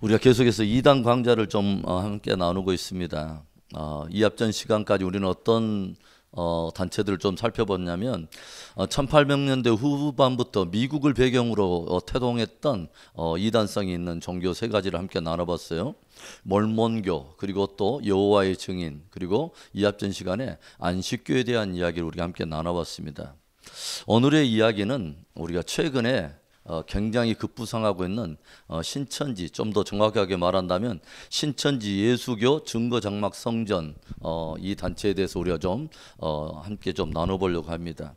우리가 계속해서 이단 강좌를 좀 함께 나누고 있습니다. 이 앞전 시간까지 우리는 어떤 단체들을 좀 살펴봤냐면 1800년대 후반부터 미국을 배경으로 태동했던 이단성이 있는 종교 세 가지를 함께 나눠봤어요. 몰몬교, 그리고 또 여호와의 증인, 그리고 이 앞전 시간에 안식교에 대한 이야기를 우리가 함께 나눠봤습니다. 오늘의 이야기는 우리가 최근에 굉장히 급부상하고 있는 신천지, 좀 더 정확하게 말한다면 신천지 예수교 증거장막 성전 이 단체에 대해서 우리가 좀 함께 좀 나눠보려고 합니다.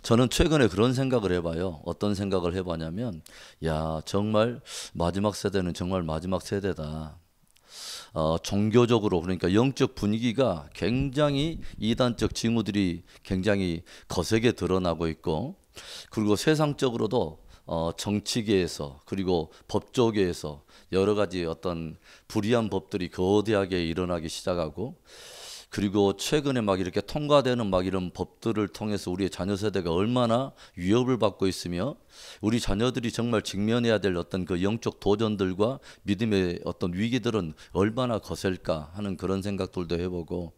저는 최근에 그런 생각을 해봐요. 어떤 생각을 해봤냐면, 야, 정말 마지막 세대는 정말 마지막 세대다. 종교적으로, 그러니까 영적 분위기가 굉장히 이단적 징후들이 굉장히 거세게 드러나고 있고, 그리고 세상적으로도 정치계에서, 그리고 법조계에서 여러 가지 어떤 불이한 법들이 거대하게 일어나기 시작하고, 그리고 최근에 막 이렇게 통과되는 막 이런 법들을 통해서 우리의 자녀 세대가 얼마나 위협을 받고 있으며, 우리 자녀들이 정말 직면해야 될 어떤 그 영적 도전들과 믿음의 어떤 위기들은 얼마나 거셀까 하는 그런 생각들도 해보고,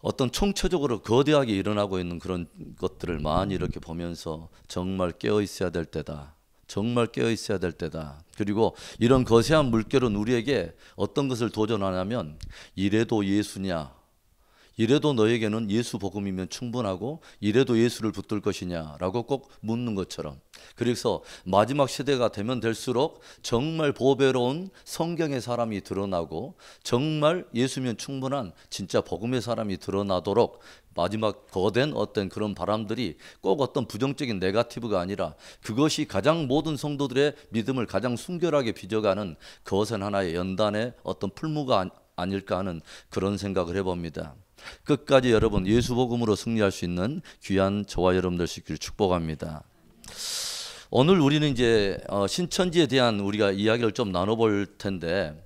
어떤 총체적으로 거대하게 일어나고 있는 그런 것들을 많이 이렇게 보면서 정말 깨어 있어야 될 때다. 정말 깨어 있어야 될 때다. 그리고 이런 거세한 물결은 우리에게 어떤 것을 도전하냐면, 이래도 예수냐? 이래도 너에게는 예수 복음이면 충분하고 이래도 예수를 붙들 것이냐라고 꼭 묻는 것처럼, 그래서 마지막 시대가 되면 될수록 정말 보배로운 성경의 사람이 드러나고 정말 예수면 충분한 진짜 복음의 사람이 드러나도록 마지막 거된 어떤 그런 바람들이 꼭 어떤 부정적인 네거티브가 아니라 그것이 가장 모든 성도들의 믿음을 가장 순결하게 빚어가는 그것은 하나의 연단의 어떤 풀무가 아닐까 하는 그런 생각을 해봅니다. 끝까지 여러분 예수 복음으로 승리할 수 있는 귀한 저와 여러분들 되시기를 축복합니다. 오늘 우리는 이제 신천지에 대한 우리가 이야기를 좀 나눠볼 텐데,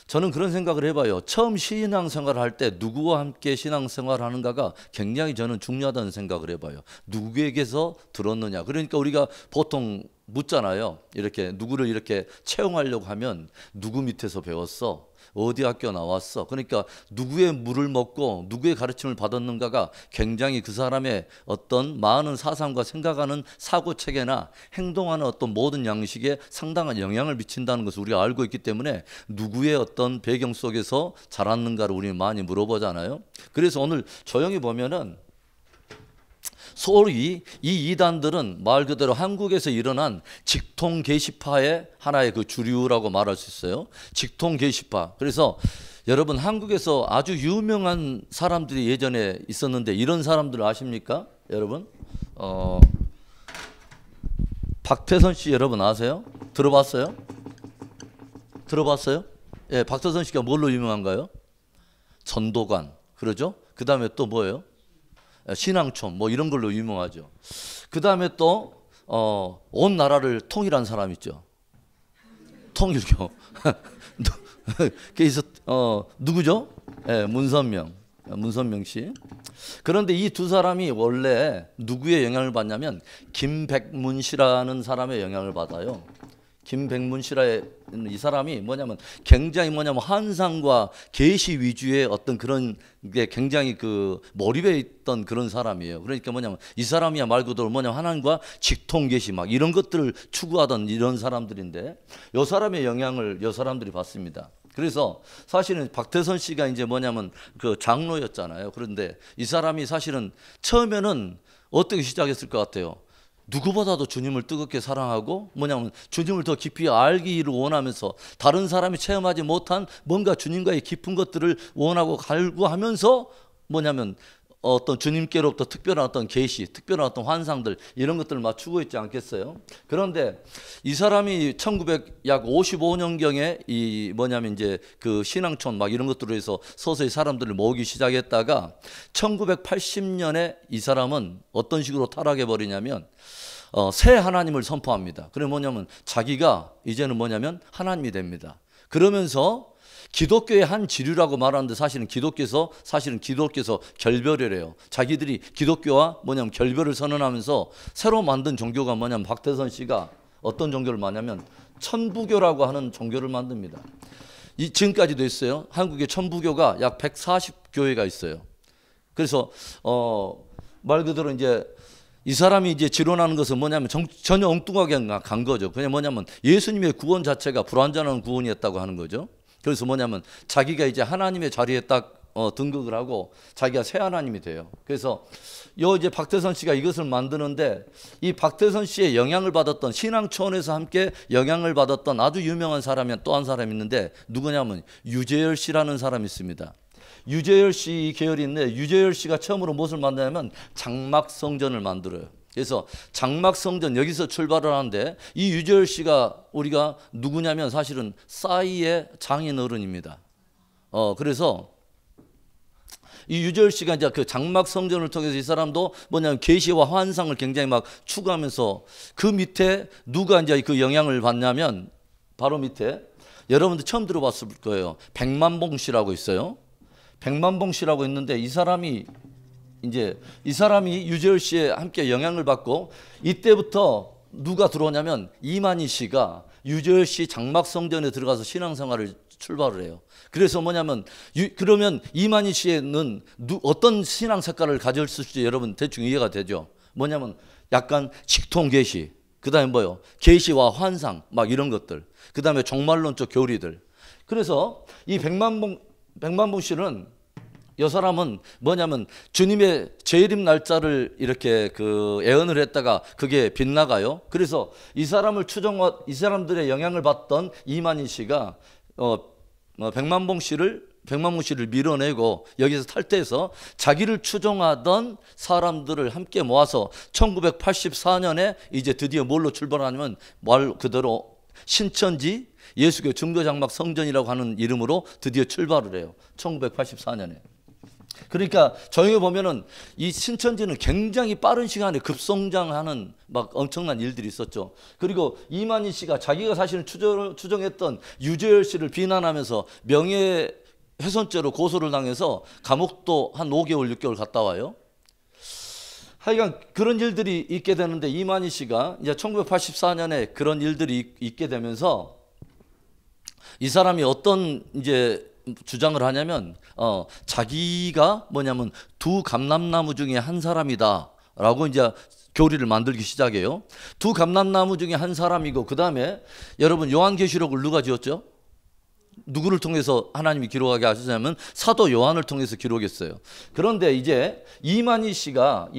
저는 그런 생각을 해봐요. 처음 신앙생활을 할 때 누구와 함께 신앙생활을 하는가가 굉장히 저는 중요하다는 생각을 해봐요. 누구에게서 들었느냐. 그러니까 우리가 보통 묻잖아요. 이렇게 누구를 이렇게 채용하려고 하면 누구 밑에서 배웠어? 어디 학교 나왔어? 그러니까 누구의 물을 먹고 누구의 가르침을 받았는가가 굉장히 그 사람의 어떤 많은 사상과 생각하는 사고체계나 행동하는 어떤 모든 양식에 상당한 영향을 미친다는 것을 우리가 알고 있기 때문에 누구의 어떤 배경 속에서 자랐는가를 우리는 많이 물어보잖아요. 그래서 오늘 조용히 보면은 소위 이 이단들은 말 그대로 한국에서 일어난 직통 계시파의 하나의 그 주류라고 말할 수 있어요. 직통 계시파. 그래서 여러분 한국에서 아주 유명한 사람들이 예전에 있었는데 이런 사람들 아십니까? 여러분 박태선 씨 여러분 아세요? 들어봤어요? 들어봤어요? 예, 박태선 씨가 뭘로 유명한가요? 전도관. 그러죠? 그 다음에 또 뭐예요? 신앙촌 뭐 이런 걸로 유명하죠. 그 다음에 또 온 나라를 통일한 사람 있죠. 통일교. 그래서 누구죠? 네, 문선명 씨. 그런데 이 두 사람이 원래 누구의 영향을 받냐면 김백문 씨라는 사람의 영향을 받아요. 김백문 씨라는 이 사람이 뭐냐면 굉장히 환상과 계시 위주의 어떤 그런 게 굉장히 그 몰입해 있던 그런 사람이에요. 그러니까 이 사람이야 말 그대로 하나님과 직통 계시 막 이런 것들을 추구하던 이런 사람들인데, 요 사람의 영향을 요 사람들이 받습니다. 그래서 사실은 박태선 씨가 이제 그 장로였잖아요. 그런데 이 사람이 사실은 처음에는 어떻게 시작했을 것 같아요? 누구보다도 주님을 뜨겁게 사랑하고 주님을 더 깊이 알기를 원하면서 다른 사람이 체험하지 못한 뭔가 주님과의 깊은 것들을 원하고 갈구하면서 어떤 주님께로부터 특별한 어떤 계시, 특별한 어떤 환상들 이런 것들을 맞추고 있지 않겠어요? 그런데 이 사람이 1955년경에 이제 그 신앙촌 막 이런 것들로 해서 서서히 사람들을 모으기 시작했다가 1980년에 이 사람은 어떤 식으로 타락해 버리냐면 새 하나님을 선포합니다. 그래 자기가 이제는 하나님이 됩니다. 그러면서 기독교의 한 지류라고 말하는데 사실은 기독교에서 결별을 해요. 자기들이 기독교와 결별을 선언하면서 새로 만든 종교가 박태선 씨가 어떤 종교를 만냐면 천부교라고 하는 종교를 만듭니다. 지금까지도 있어요. 한국에 천부교가 약 140교회가 있어요. 그래서 말 그대로 이제 이 사람이 이제 지론하는 것은 뭐냐면 전혀 엉뚱하게 간 거죠. 그냥 뭐냐면 예수님의 구원 자체가 불완전한 구원이었다고 하는 거죠. 그래서 뭐냐면 자기가 이제 하나님의 자리에 딱 등극을 하고 자기가 새 하나님이 돼요. 그래서 이제 박태선 씨가 이것을 만드는데 이 박태선 씨의 영향을 받았던 신앙 차원에서 함께 영향을 받았던 아주 유명한 사람이 또 한 사람이 있는데 누구냐면 유재열 씨라는 사람이 있습니다. 유재열 씨 계열이 있는데 유재열 씨가 처음으로 무엇을 만드냐면 장막성전을 만들어요. 그래서 장막성전 여기서 출발을 하는데 이 유재열 씨가 우리가 누구냐면 사실은 싸이의 장인어른입니다. 그래서 이 유재열 씨가 이제 그 장막성전을 통해서 이 사람도 뭐냐면 계시와 환상을 굉장히 막 추구하면서 그 밑에 누가 이제 그 영향을 받냐면 바로 밑에 여러분들 처음 들어봤을 거예요. 백만봉 씨라고 있어요. 백만봉 씨라고 있는데 이 사람이 유재열 씨에 함께 영향을 받고 이때부터 누가 들어오냐면 이만희 씨가 유재열 씨 장막성전에 들어가서 신앙생활을 출발을 해요. 그래서 뭐냐면 그러면 이만희 씨는 어떤 신앙 색깔을 가졌을지 여러분 대충 이해가 되죠. 뭐냐면 약간 직통계시, 그 다음에 뭐요? 계시와 환상 막 이런 것들, 그 다음에 종말론적 교리들. 그래서 이 백만봉 씨는 이 사람은 뭐냐면 주님의 재림 날짜를 이렇게 예언을 했다가 그게 빗나가요. 그래서 이 사람들의 영향을 받던 이만희 씨가 백만봉 씨를 밀어내고 여기서 탈퇴해서 자기를 추종하던 사람들을 함께 모아서 1984년에 이제 드디어 뭘로 출발하냐면 말 그대로 신천지 예수교 증거장막 성전이라고 하는 이름으로 드디어 출발을 해요. 1984년에. 그러니까 저희 보면은 이 신천지는 굉장히 빠른 시간에 급성장하는 막 엄청난 일들이 있었죠. 그리고 이만희 씨가 자기가 사실은 추정했던 유재열 씨를 비난하면서 명예훼손죄로 고소를 당해서 감옥도 한 5개월, 6개월 갔다 와요. 하여간 그런 일들이 있게 되는데 이만희 씨가 이제 1984년에 그런 일들이 있게 되면서 이 사람이 어떤 이제 주장을 하냐면 자기가 뭐냐면 두 감람나무 중에 한 사람이다 라고 이제 교리를 만들기 시작해요. 두 감람나무 중에 한 사람이고 그 다음에 여러분 요한계시록을 누가 지었죠? 누구를 통해서 하나님이 기록하게 하셨냐면 사도 요한을 통해서 기록했어요. 그런데 이제 이만희 씨가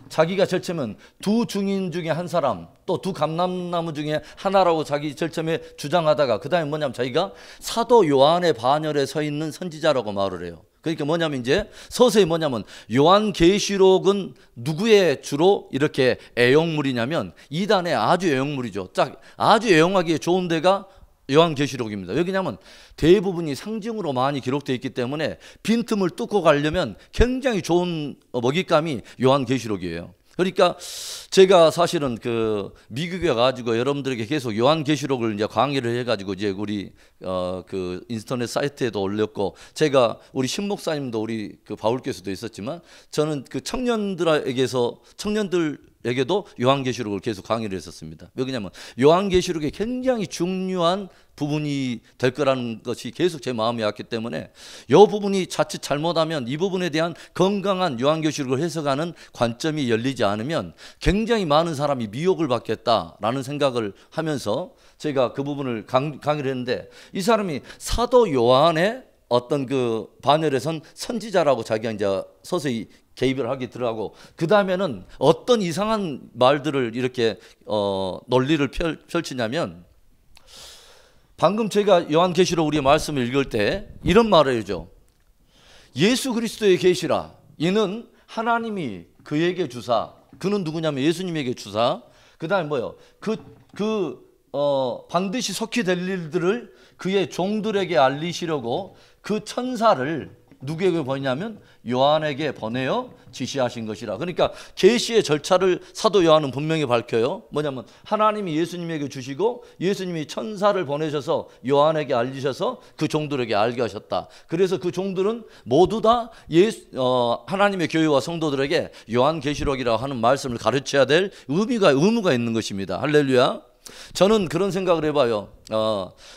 자기가 절체면 두 증인 중에 한 사람, 또 두 감람나무 중에 하나라고 자기 절체에 주장하다가 그 다음에 뭐냐면 자기가 사도 요한의 반열에 서 있는 선지자라고 말을 해요. 그러니까 뭐냐면 이제 서서히 뭐냐면 요한계시록은 누구의 주로 이렇게 애용물이냐면 이단의 아주 애용물이죠. 아주 애용하기에 좋은 데가 요한계시록입니다. 왜냐하면 대부분이 상징으로 많이 기록되어 있기 때문에 빈틈을 뚫고 가려면 굉장히 좋은 먹잇감이 요한계시록이에요. 그러니까 제가 사실은 미국에 가지고 여러분들에게 계속 요한계시록을 이제 강의를 해가지고 이제 우리 그 인터넷 사이트에도 올렸고 제가 우리 신목사님도 우리 바울교에서도 있었지만 저는 청년들에게도 요한계시록을 계속 강의를 했었습니다. 왜냐하면 요한계시록이 굉장히 중요한 부분이 될 거라는 것이 계속 제 마음에 왔기 때문에 이 부분이 자칫 잘못하면 이 부분에 대한 건강한 요한계시록을 해석하는 관점이 열리지 않으면 굉장히 많은 사람이 미혹을 받겠다라는 생각을 하면서 제가 그 부분을 강의를 했는데 이 사람이 사도 요한의 어떤 반열에 선 선지자라고 자기가 이제 서서히 개입을 하게 들어가고 그 다음에는 어떤 이상한 말들을 이렇게 논리를 펼치냐면 방금 제가 요한계시록 우리 말씀을 읽을 때 이런 말을 해죠. 예수 그리스도의 계시라. 이는 하나님이 그에게 주사. 그는 누구냐면 예수님에게 주사. 그 다음에 뭐요? 반드시 속히 될 일들을 그의 종들에게 알리시려고 그 천사를 누구에게 보내냐면 요한에게 보내어 지시하신 것이라. 그러니까 계시의 절차를 사도 요한은 분명히 밝혀요. 뭐냐면 하나님이 예수님에게 주시고 예수님이 천사를 보내셔서 요한에게 알리셔서 그 종들에게 알게 하셨다. 그래서 그 종들은 모두 다 하나님의 교회와 성도들에게 요한계시록이라고 하는 말씀을 가르쳐야 될 의무가 있는 것입니다. 할렐루야. 저는 그런 생각을 해봐요.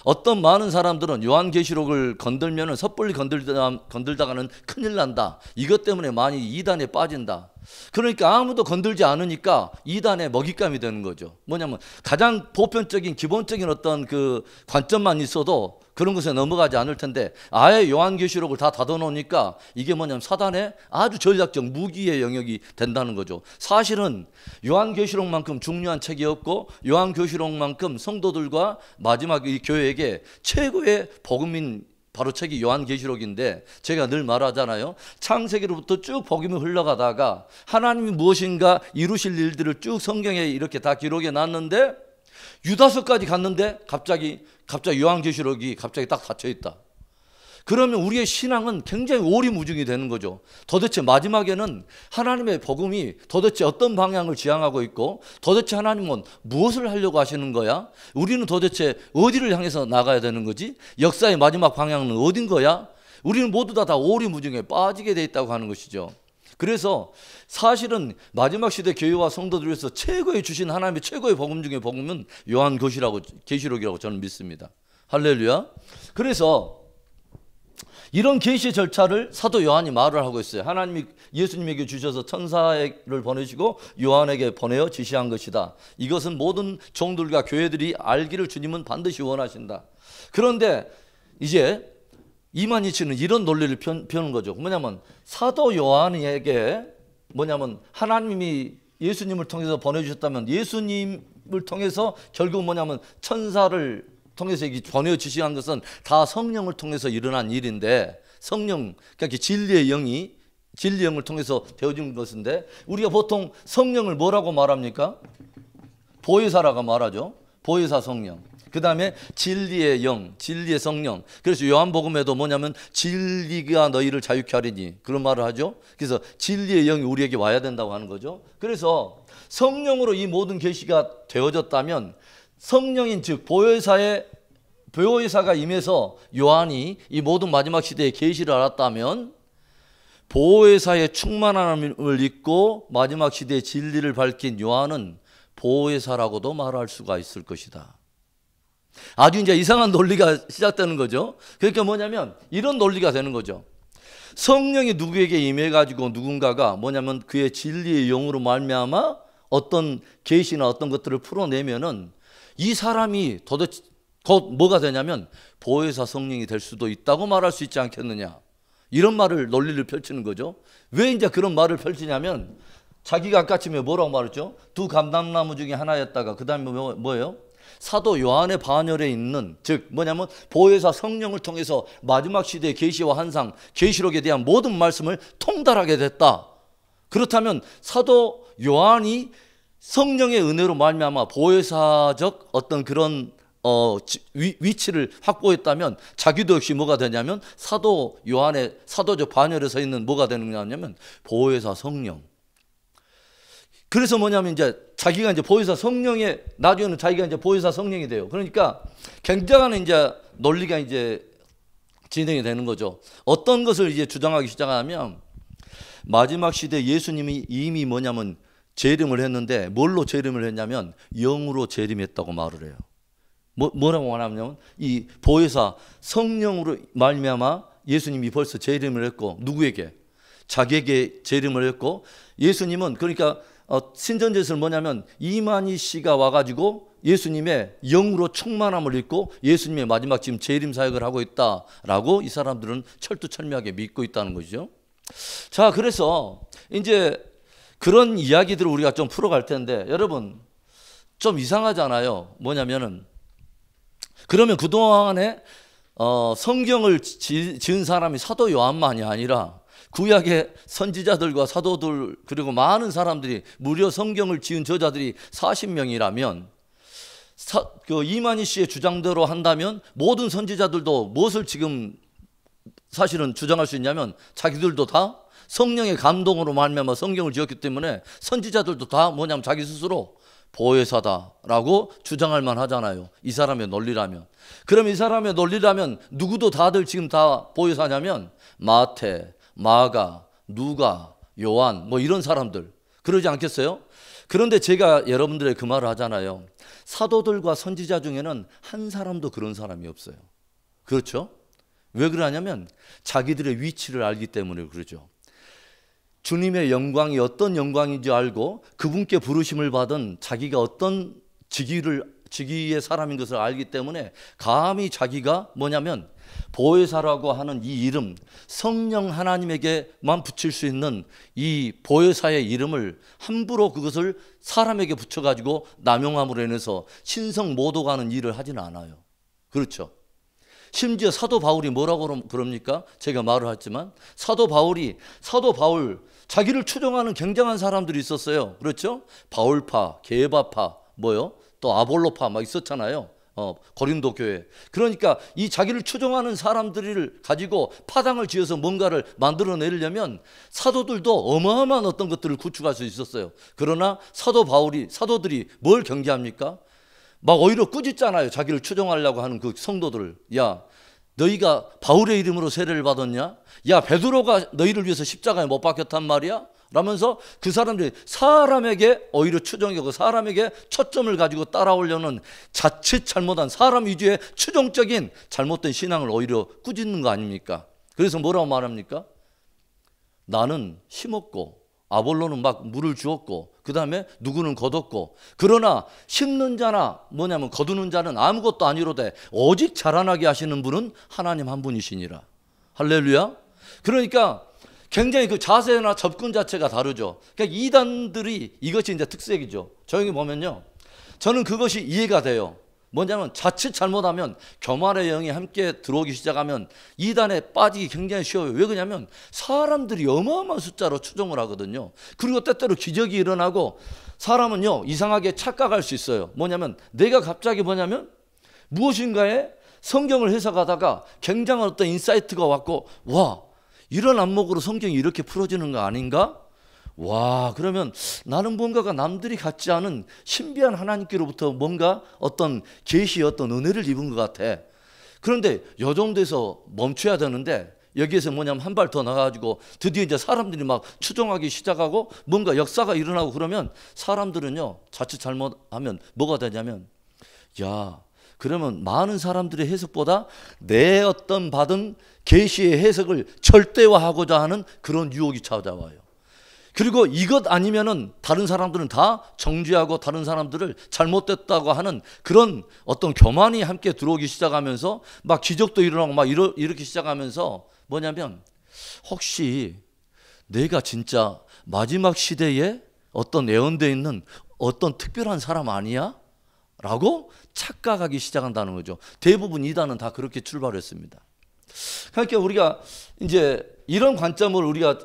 어떤 많은 사람들은 요한계시록을 건들면 섣불리 건들다가는 큰일 난다. 이것 때문에 많이 이단에 빠진다. 그러니까 아무도 건들지 않으니까 이단의 먹잇감이 되는 거죠. 뭐냐면 가장 보편적인 기본적인 어떤 그 관점만 있어도 그런 것에 넘어가지 않을 텐데 아예 요한계시록을 다 닫아놓으니까 이게 뭐냐면 사단의 아주 전략적 무기의 영역이 된다는 거죠. 사실은 요한계시록만큼 중요한 책이 없고 요한계시록만큼 성도들과 마지막 이 교회에게 최고의 복음인 바로 책이 요한계시록인데 제가 늘 말하잖아요. 창세기로부터 쭉 복음이 흘러가다가 하나님이 무엇인가 이루실 일들을 쭉 성경에 이렇게 다 기록해 놨는데 유다서까지 갔는데 갑자기 요한계시록이 갑자기 딱 닫혀 있다. 그러면 우리의 신앙은 굉장히 오리무중이 되는 거죠. 도대체 마지막에는 하나님의 복음이 도대체 어떤 방향을 지향하고 있고 도대체 하나님은 무엇을 하려고 하시는 거야? 우리는 도대체 어디를 향해서 나가야 되는 거지? 역사의 마지막 방향은 어딘 거야? 우리는 모두 다 오리무중에 빠지게 돼 있다고 하는 것이죠. 그래서 사실은 마지막 시대 교회와 성도들 위해서 최고의 주신 하나님의 최고의 복음 중에 복음은 요한계시록이라고 저는 믿습니다. 할렐루야. 그래서 이런 계시의 절차를 사도 요한이 말을 하고 있어요. 하나님이 예수님에게 주셔서 천사를 보내시고 요한에게 보내어 지시한 것이다. 이것은 모든 종들과 교회들이 알기를 주님은 반드시 원하신다. 그런데 이제 이만희씨는 이런 논리를 펴는 거죠. 뭐냐면 사도 요한에게 뭐냐면 하나님이 예수님을 통해서 보내주셨다면 예수님을 통해서 결국 뭐냐면 천사를 통해서 보내어 지시한 것은 다 성령을 통해서 일어난 일인데 성령, 그러니까 진리의 영을 통해서 되어진 것인데 우리가 보통 성령을 뭐라고 말합니까? 보혜사라고 말하죠. 보혜사 성령. 그 다음에 진리의 영, 진리의 성령. 그래서 요한복음에도 뭐냐면 진리가 너희를 자유케 하리니 그런 말을 하죠. 그래서 진리의 영이 우리에게 와야 된다고 하는 거죠. 그래서 성령으로 이 모든 계시가 되어졌다면 성령인 즉 보혜사가 임해서 요한이 이 모든 마지막 시대의 계시를 알았다면 보혜사의 충만함을 입고 마지막 시대의 진리를 밝힌 요한은 보혜사라고도 말할 수가 있을 것이다. 아주 이제 이상한 논리가 시작되는 거죠. 그러니까 뭐냐면 이런 논리가 되는 거죠. 성령이 누구에게 임해가지고 누군가가 뭐냐면 그의 진리의 영으로 말미암아 어떤 계시나 어떤 것들을 풀어내면은 이 사람이 도대체 곧 뭐가 되냐면 보혜사 성령이 될 수도 있다고 말할 수 있지 않겠느냐. 이런 논리를 펼치는 거죠. 왜 이제 그런 말을 펼치냐면 자기가 아까쯤에 뭐라고 말했죠? 두 감람나무 중에 하나였다가 그 다음에 뭐예요? 사도 요한의 반열에 있는 즉 뭐냐면 보혜사 성령을 통해서 마지막 시대의 계시와 환상, 계시록에 대한 모든 말씀을 통달하게 됐다. 그렇다면 사도 요한이 성령의 은혜로 말미암아 보혜사적 어떤 그런 위치를 확보했다면 자기도 역시 뭐가 되냐면 사도 요한의 사도적 반열에 서 있는 뭐가 되느냐면 보혜사 성령. 그래서 뭐냐면 이제 자기가 이제 보혜사 성령의 나중에는 자기가 이제 보혜사 성령이 돼요. 그러니까 굉장한 이제 논리가 이제 진행이 되는 거죠. 어떤 것을 이제 주장하기 시작하면 마지막 시대 예수님이 이미 뭐냐면 재림을 했는데 뭘로 재림을 했냐면 영으로 재림했다고 말을 해요. 뭐라고 말하냐면 이 보혜사 성령으로 말미암아 예수님이 벌써 재림을 했고 누구에게? 자기에게 재림을 했고 예수님은 그러니까 신전제사는 뭐냐면 이만희 씨가 와가지고 예수님의 영으로 충만함을 입고 예수님의 마지막 지금 재림 사역을 하고 있다라고 이 사람들은 철두철미하게 믿고 있다는 거죠. 자, 그래서 이제 그런 이야기들을 우리가 좀 풀어갈 텐데 여러분 좀 이상하잖아요. 뭐냐면은 그러면 그동안에 성경을 지은 사람이 사도 요한만이 아니라 구약의 선지자들과 사도들 그리고 많은 사람들이 무려 성경을 지은 저자들이 40명이라면 그 이만희 씨의 주장대로 한다면 모든 선지자들도 무엇을 지금 사실은 주장할 수 있냐면 자기들도 다 성령의 감동으로 말미암아 성경을 지었기 때문에 선지자들도 다 뭐냐면 자기 스스로 보혜사다라고 주장할 만하잖아요. 이 사람의 논리라면. 그럼 이 사람의 논리라면 누구도 다들 지금 다 보혜사냐면 마태, 마가, 누가, 요한 뭐 이런 사람들 그러지 않겠어요? 그런데 제가 여러분들의 그 말을 하잖아요. 사도들과 선지자 중에는 한 사람도 그런 사람이 없어요. 그렇죠? 왜 그러냐면 자기들의 위치를 알기 때문에 그러죠. 주님의 영광이 어떤 영광인지 알고 그분께 부르심을 받은 자기가 어떤 직위의 사람인 것을 알기 때문에 감히 자기가 뭐냐면 보혜사라고 하는 이 이름, 성령 하나님에게만 붙일 수 있는 이 보혜사의 이름을 함부로 그것을 사람에게 붙여가지고 남용함으로 인해서 신성 모독하는 일을 하지는 않아요. 그렇죠? 심지어 사도 바울이 뭐라고 그럽니까? 제가 말을 했지만 사도 바울 자기를 추종하는 굉장한 사람들이 있었어요. 그렇죠? 바울파, 게바파, 뭐요? 또 아볼로파 막 있었잖아요. 고린도 교회. 그러니까 이 자기를 추종하는 사람들을 가지고 파당을 지어서 뭔가를 만들어내려면 사도들도 어마어마한 어떤 것들을 구축할 수 있었어요. 그러나 사도들이 뭘 경계합니까? 막 오히려 꾸짖잖아요. 자기를 추종하려고 하는 그 성도들을. 야, 너희가 바울의 이름으로 세례를 받았냐? 야, 베드로가 너희를 위해서 십자가에 못 박혔단 말이야? 라면서 그 사람들이 사람에게 오히려 추종하고 사람에게 초점을 가지고 따라오려는 자칫 잘못한 사람 위주의 추종적인 잘못된 신앙을 오히려 꾸짖는 거 아닙니까? 그래서 뭐라고 말합니까? 나는 심었고 아볼로는 막 물을 주었고 그 다음에 누구는 거뒀고 그러나 심는 자나 뭐냐면 거두는 자는 아무것도 아니로되 오직 자라나게 하시는 분은 하나님 한 분이시니라. 할렐루야. 그러니까 굉장히 그 자세나 접근 자체가 다르죠. 그러니까 이단들이 이것이 이제 특색이죠. 조용히 보면요, 저는 그것이 이해가 돼요. 뭐냐면 자칫 잘못하면 교만의 영이 함께 들어오기 시작하면 이단에 빠지기 굉장히 쉬워요. 왜 그러냐면 사람들이 어마어마한 숫자로 추종을 하거든요. 그리고 때때로 기적이 일어나고 사람은요 이상하게 착각할 수 있어요. 뭐냐면 내가 갑자기 무엇인가에 성경을 해석하다가 굉장한 어떤 인사이트가 왔고 와, 이런 안목으로 성경이 이렇게 풀어지는 거 아닌가? 와, 그러면 나는 뭔가가 남들이 갖지 않은 신비한 하나님께로부터 뭔가 어떤 계시의 어떤 은혜를 입은 것 같아. 그런데 요 정도에서 멈춰야 되는데 여기에서 뭐냐면 한 발 더 나가가지고 드디어 이제 사람들이 막 추종하기 시작하고 뭔가 역사가 일어나고 그러면 사람들은요 자칫 잘못하면 뭐가 되냐면 야, 그러면 많은 사람들의 해석보다 내 어떤 받은 계시의 해석을 절대화하고자 하는 그런 유혹이 찾아와요. 그리고 이것 아니면은 다른 사람들은 다 정죄하고 다른 사람들을 잘못됐다고 하는 그런 어떤 교만이 함께 들어오기 시작하면서 막 기적도 일어나고 막 이렇게 시작하면서 뭐냐면 혹시 내가 진짜 마지막 시대에 어떤 예언되어 있는 어떤 특별한 사람 아니야? 라고 착각하기 시작한다는 거죠. 대부분 이단은 다 그렇게 출발했습니다. 그러니까 우리가 이제 이런 관점을 우리가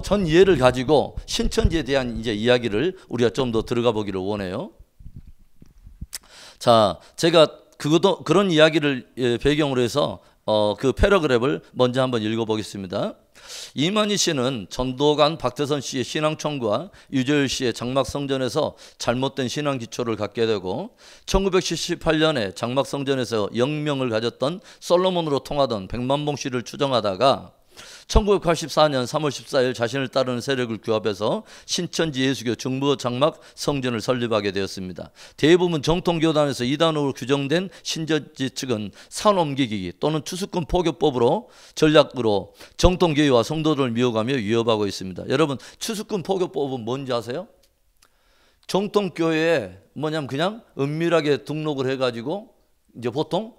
전 이해를 가지고 신천지에 대한 이제 이야기를 우리가 좀 더 들어가 보기를 원해요. 자, 제가 그런 이야기를 배경으로 해서 그 패러그랩을 먼저 한번 읽어보겠습니다. 이만희 씨는 전도관 박태선 씨의 신앙청구와 유재열 씨의 장막성전에서 잘못된 신앙 기초를 갖게 되고 1978년에 장막성전에서 영명을 가졌던 솔로몬으로 통하던 백만봉 씨를 추정하다가 1984년 3월 14일 자신을 따르는 세력을 규합해서 신천지 예수교 중부 장막 성전을 설립하게 되었습니다. 대부분 정통교단에서 이단으로 규정된 신천지 측은 산 옮기기 또는 투수권 포교법으로 전략으로 정통교회와 성도들을 미워가며 위협하고 있습니다. 여러분, 투수권 포교법은 뭔지 아세요? 정통교회에 그냥 은밀하게 등록을 해가지고 이제 보통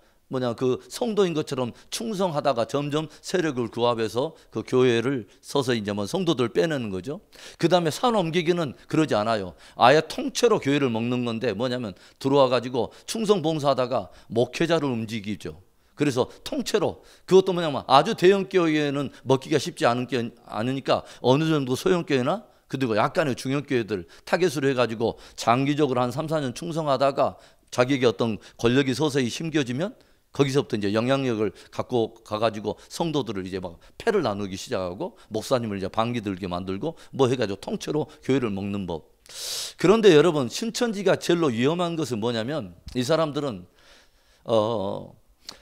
그 성도인 것처럼 충성하다가 점점 세력을 규합해서 그 교회를 서서 이제 성도들 빼내는 거죠. 그 다음에 산 옮기기는 그러지 않아요. 아예 통째로 교회를 먹는 건데 들어와 가지고 충성 봉사하다가 목회자를 움직이죠. 그래서 통째로 그것도 아주 대형 교회는 먹기가 쉽지 않으니까 어느 정도 소형 교회나 그리고 약간의 중형 교회들 타겟으로 해가지고 장기적으로 한 3, 4년 충성하다가 자기에게 어떤 권력이 서서히 심겨지면 거기서부터 이제 영향력을 갖고 가가지고 성도들을 이제 막 패를 나누기 시작하고 목사님을 이제 반기 들게 만들고 뭐 해가지고 통째로 교회를 먹는 법. 그런데 여러분, 신천지가 제일로 위험한 것은 뭐냐면 이 사람들은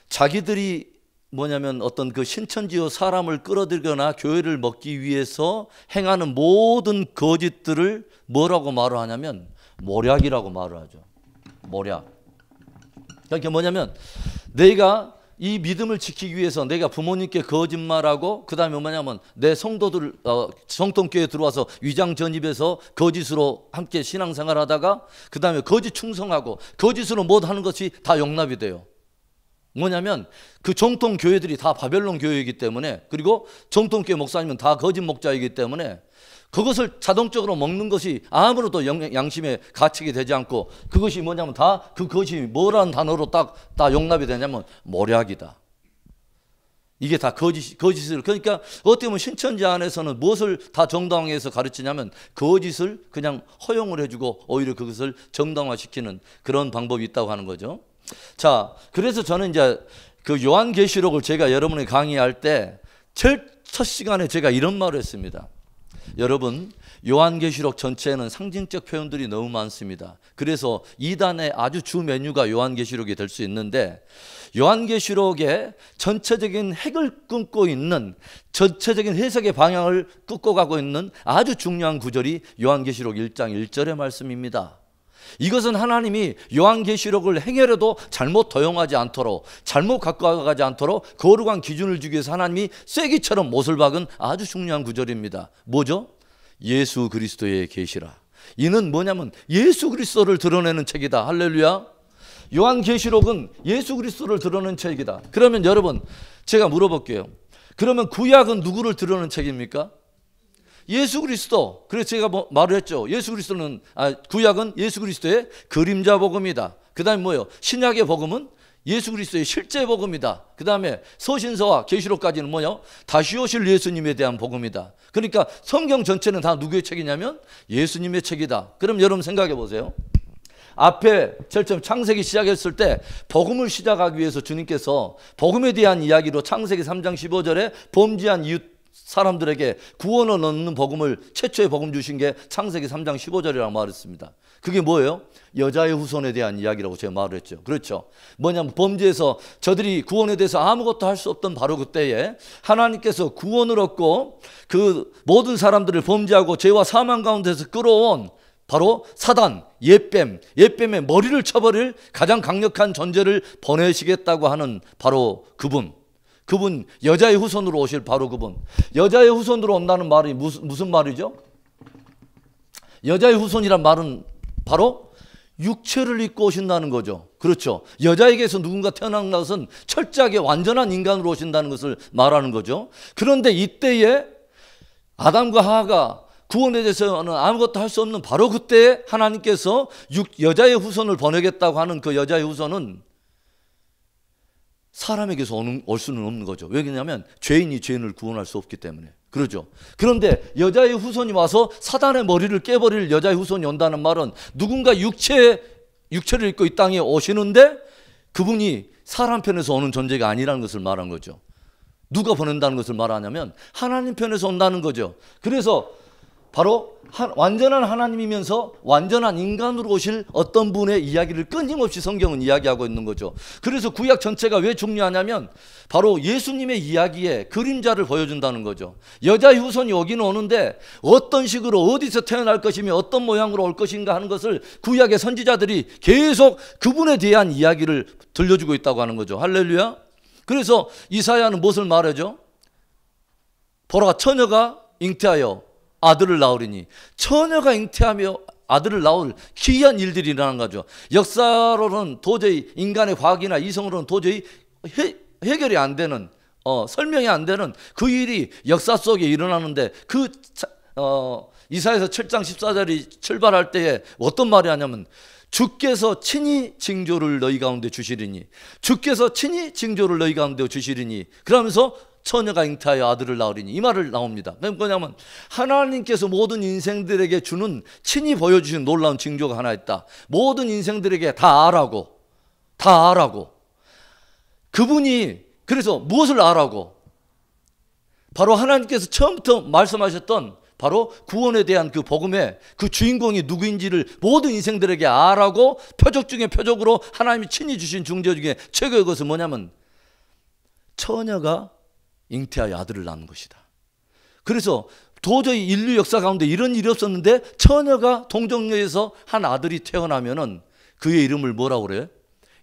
자기들이 뭐냐면 어떤 그 신천지요 사람을 끌어들거나 교회를 먹기 위해서 행하는 모든 거짓들을 뭐라고 말을 하냐면 모략이라고 말을 하죠. 모략. 그러니까 뭐냐면 내가 이 믿음을 지키기 위해서 내가 부모님께 거짓말하고 그 다음에 뭐냐면 내 성도들 정통교회에 들어와서 위장 전입해서 거짓으로 함께 신앙생활하다가 그 다음에 거짓 충성하고 거짓으로 뭐 하는 것이 다 용납이 돼요. 뭐냐면 그 정통교회들이 다 바벨론 교회이기 때문에, 그리고 정통교회 목사님은 다 거짓 목자이기 때문에 그것을 자동적으로 먹는 것이 아무래도 양심의 가책이 되지 않고, 그것이 뭐냐면 다 그것이 뭐라는 단어로 다 용납이 되냐면 모략이다. 이게 다 거짓을, 그러니까 어떻게 보면 신천지 안에서는 무엇을 다 정당화해서 가르치냐면 거짓을 그냥 허용을 해주고 오히려 그것을 정당화시키는 그런 방법이 있다고 하는 거죠. 자, 그래서 저는 이제 그 요한계시록을 제가 여러분에게 강의할 때 제일 첫 시간에 제가 이런 말을 했습니다. 여러분, 요한계시록 전체에는 상징적 표현들이 너무 많습니다. 그래서 2단의 아주 주 메뉴가 요한계시록이 될 수 있는데, 요한계시록의 전체적인 핵을 끊고 있는, 전체적인 해석의 방향을 끊고 가고 있는 아주 중요한 구절이 요한계시록 1장 1절의 말씀입니다. 이것은 하나님이 요한계시록을 행여라도 잘못 도용하지 않도록, 잘못 갖고 가지 않도록 거룩한 기준을 주기 위해서 하나님이 쐐기처럼 못을 박은 아주 중요한 구절입니다. 뭐죠? 예수 그리스도의 계시라. 이는 뭐냐면 예수 그리스도를 드러내는 책이다. 할렐루야. 요한계시록은 예수 그리스도를 드러내는 책이다. 그러면 여러분, 제가 물어볼게요. 그러면 구약은 누구를 드러내는 책입니까? 예수 그리스도. 그래서 제가 말을 했죠. 예수 그리스도는, 구약은 예수 그리스도의 그림자 복음이다. 그 다음에 뭐예요? 신약의 복음은 예수 그리스도의 실제 복음이다. 그 다음에 서신서와 계시록까지는 뭐예요? 다시 오실 예수님에 대한 복음이다. 그러니까 성경 전체는 다 누구의 책이냐면 예수님의 책이다. 그럼 여러분 생각해 보세요. 앞에 처음 창세기 시작했을 때 복음을 시작하기 위해서 주님께서 복음에 대한 이야기로 창세기 3장 15절에 범죄한 이웃 사람들에게 구원을 얻는 복음을, 최초의 복음 주신 게 창세기 3장 15절이라고 말했습니다. 그게 뭐예요? 여자의 후손에 대한 이야기라고 제가 말을 했죠. 그렇죠. 뭐냐면 범죄에서 저들이 구원에 대해서 아무것도 할 수 없던 바로 그때에 하나님께서 구원을 얻고 그 모든 사람들을 범죄하고 죄와 사망 가운데서 끌어온 바로 사단, 옛뱀의 머리를 쳐버릴 가장 강력한 존재를 보내시겠다고 하는 바로 그분, 여자의 후손으로 오실 바로 그분. 여자의 후손으로 온다는 말이 무슨 말이죠? 여자의 후손이란 말은 바로 육체를 입고 오신다는 거죠. 그렇죠. 여자에게서 누군가 태어난 것은 철저하게 완전한 인간으로 오신다는 것을 말하는 거죠. 그런데 이때에 아담과 하와가 구원에 대해서는 아무것도 할 수 없는 바로 그때에 하나님께서 여자의 후손을 보내겠다고 하는 그 여자의 후손은 사람에게서 올 수는 없는 거죠. 왜냐하면 죄인이 죄인을 구원할 수 없기 때문에. 그러죠. 그런데 여자의 후손이 와서 사단의 머리를 깨버릴 여자의 후손이 온다는 말은 누군가 육체를 입고 이 땅에 오시는데 그분이 사람 편에서 오는 존재가 아니라는 것을 말한 거죠. 누가 보낸다는 것을 말하냐면 하나님 편에서 온다는 거죠. 그래서 바로 완전한 하나님이면서 완전한 인간으로 오실 어떤 분의 이야기를 끊임없이 성경은 이야기하고 있는 거죠. 그래서 구약 전체가 왜 중요하냐면 바로 예수님의 이야기에 그림자를 보여준다는 거죠. 여자의 후손이 오기는 오는데 어떤 식으로 어디서 태어날 것이며 어떤 모양으로 올 것인가 하는 것을 구약의 선지자들이 계속 그분에 대한 이야기를 들려주고 있다고 하는 거죠. 할렐루야. 그래서 이사야는 무엇을 말하죠? 보라, 처녀가 잉태하여 아들을 낳으리니. 처녀가 잉태하며 아들을 낳을 기이한 일들이 일어나는 거죠. 역사로는 도저히 인간의 과학이나 이성으로는 도저히 해결이 안 되는, 설명이 안 되는 그 일이 역사 속에 일어나는데 이사야서 7장 14절이 출발할 때에 어떤 말이 하냐면 주께서 친히 징조를 너희 가운데 주시리니, 주께서 친히 징조를 너희 가운데 주시리니, 그러면서 처녀가 잉태하여 아들을 낳으리니, 이 말을 나옵니다. 그럼 뭐냐면 하나님께서 모든 인생들에게 주는, 친히 보여주신 놀라운 징조가 하나 있다. 모든 인생들에게 다 아라고 그분이 그래서 무엇을 알라고? 바로 하나님께서 처음부터 말씀하셨던 바로 구원에 대한 그 복음의 그 주인공이 누구인지를 모든 인생들에게 알라고 표적 중에 표적으로 하나님이 친히 주신 중재 중에 최고의 것은 뭐냐면 처녀가 잉태하여 아들을 낳는 것이다. 그래서 도저히 인류 역사 가운데 이런 일이 없었는데 처녀가 동정녀에서 한 아들이 태어나면은 그의 이름을 뭐라고 그래요?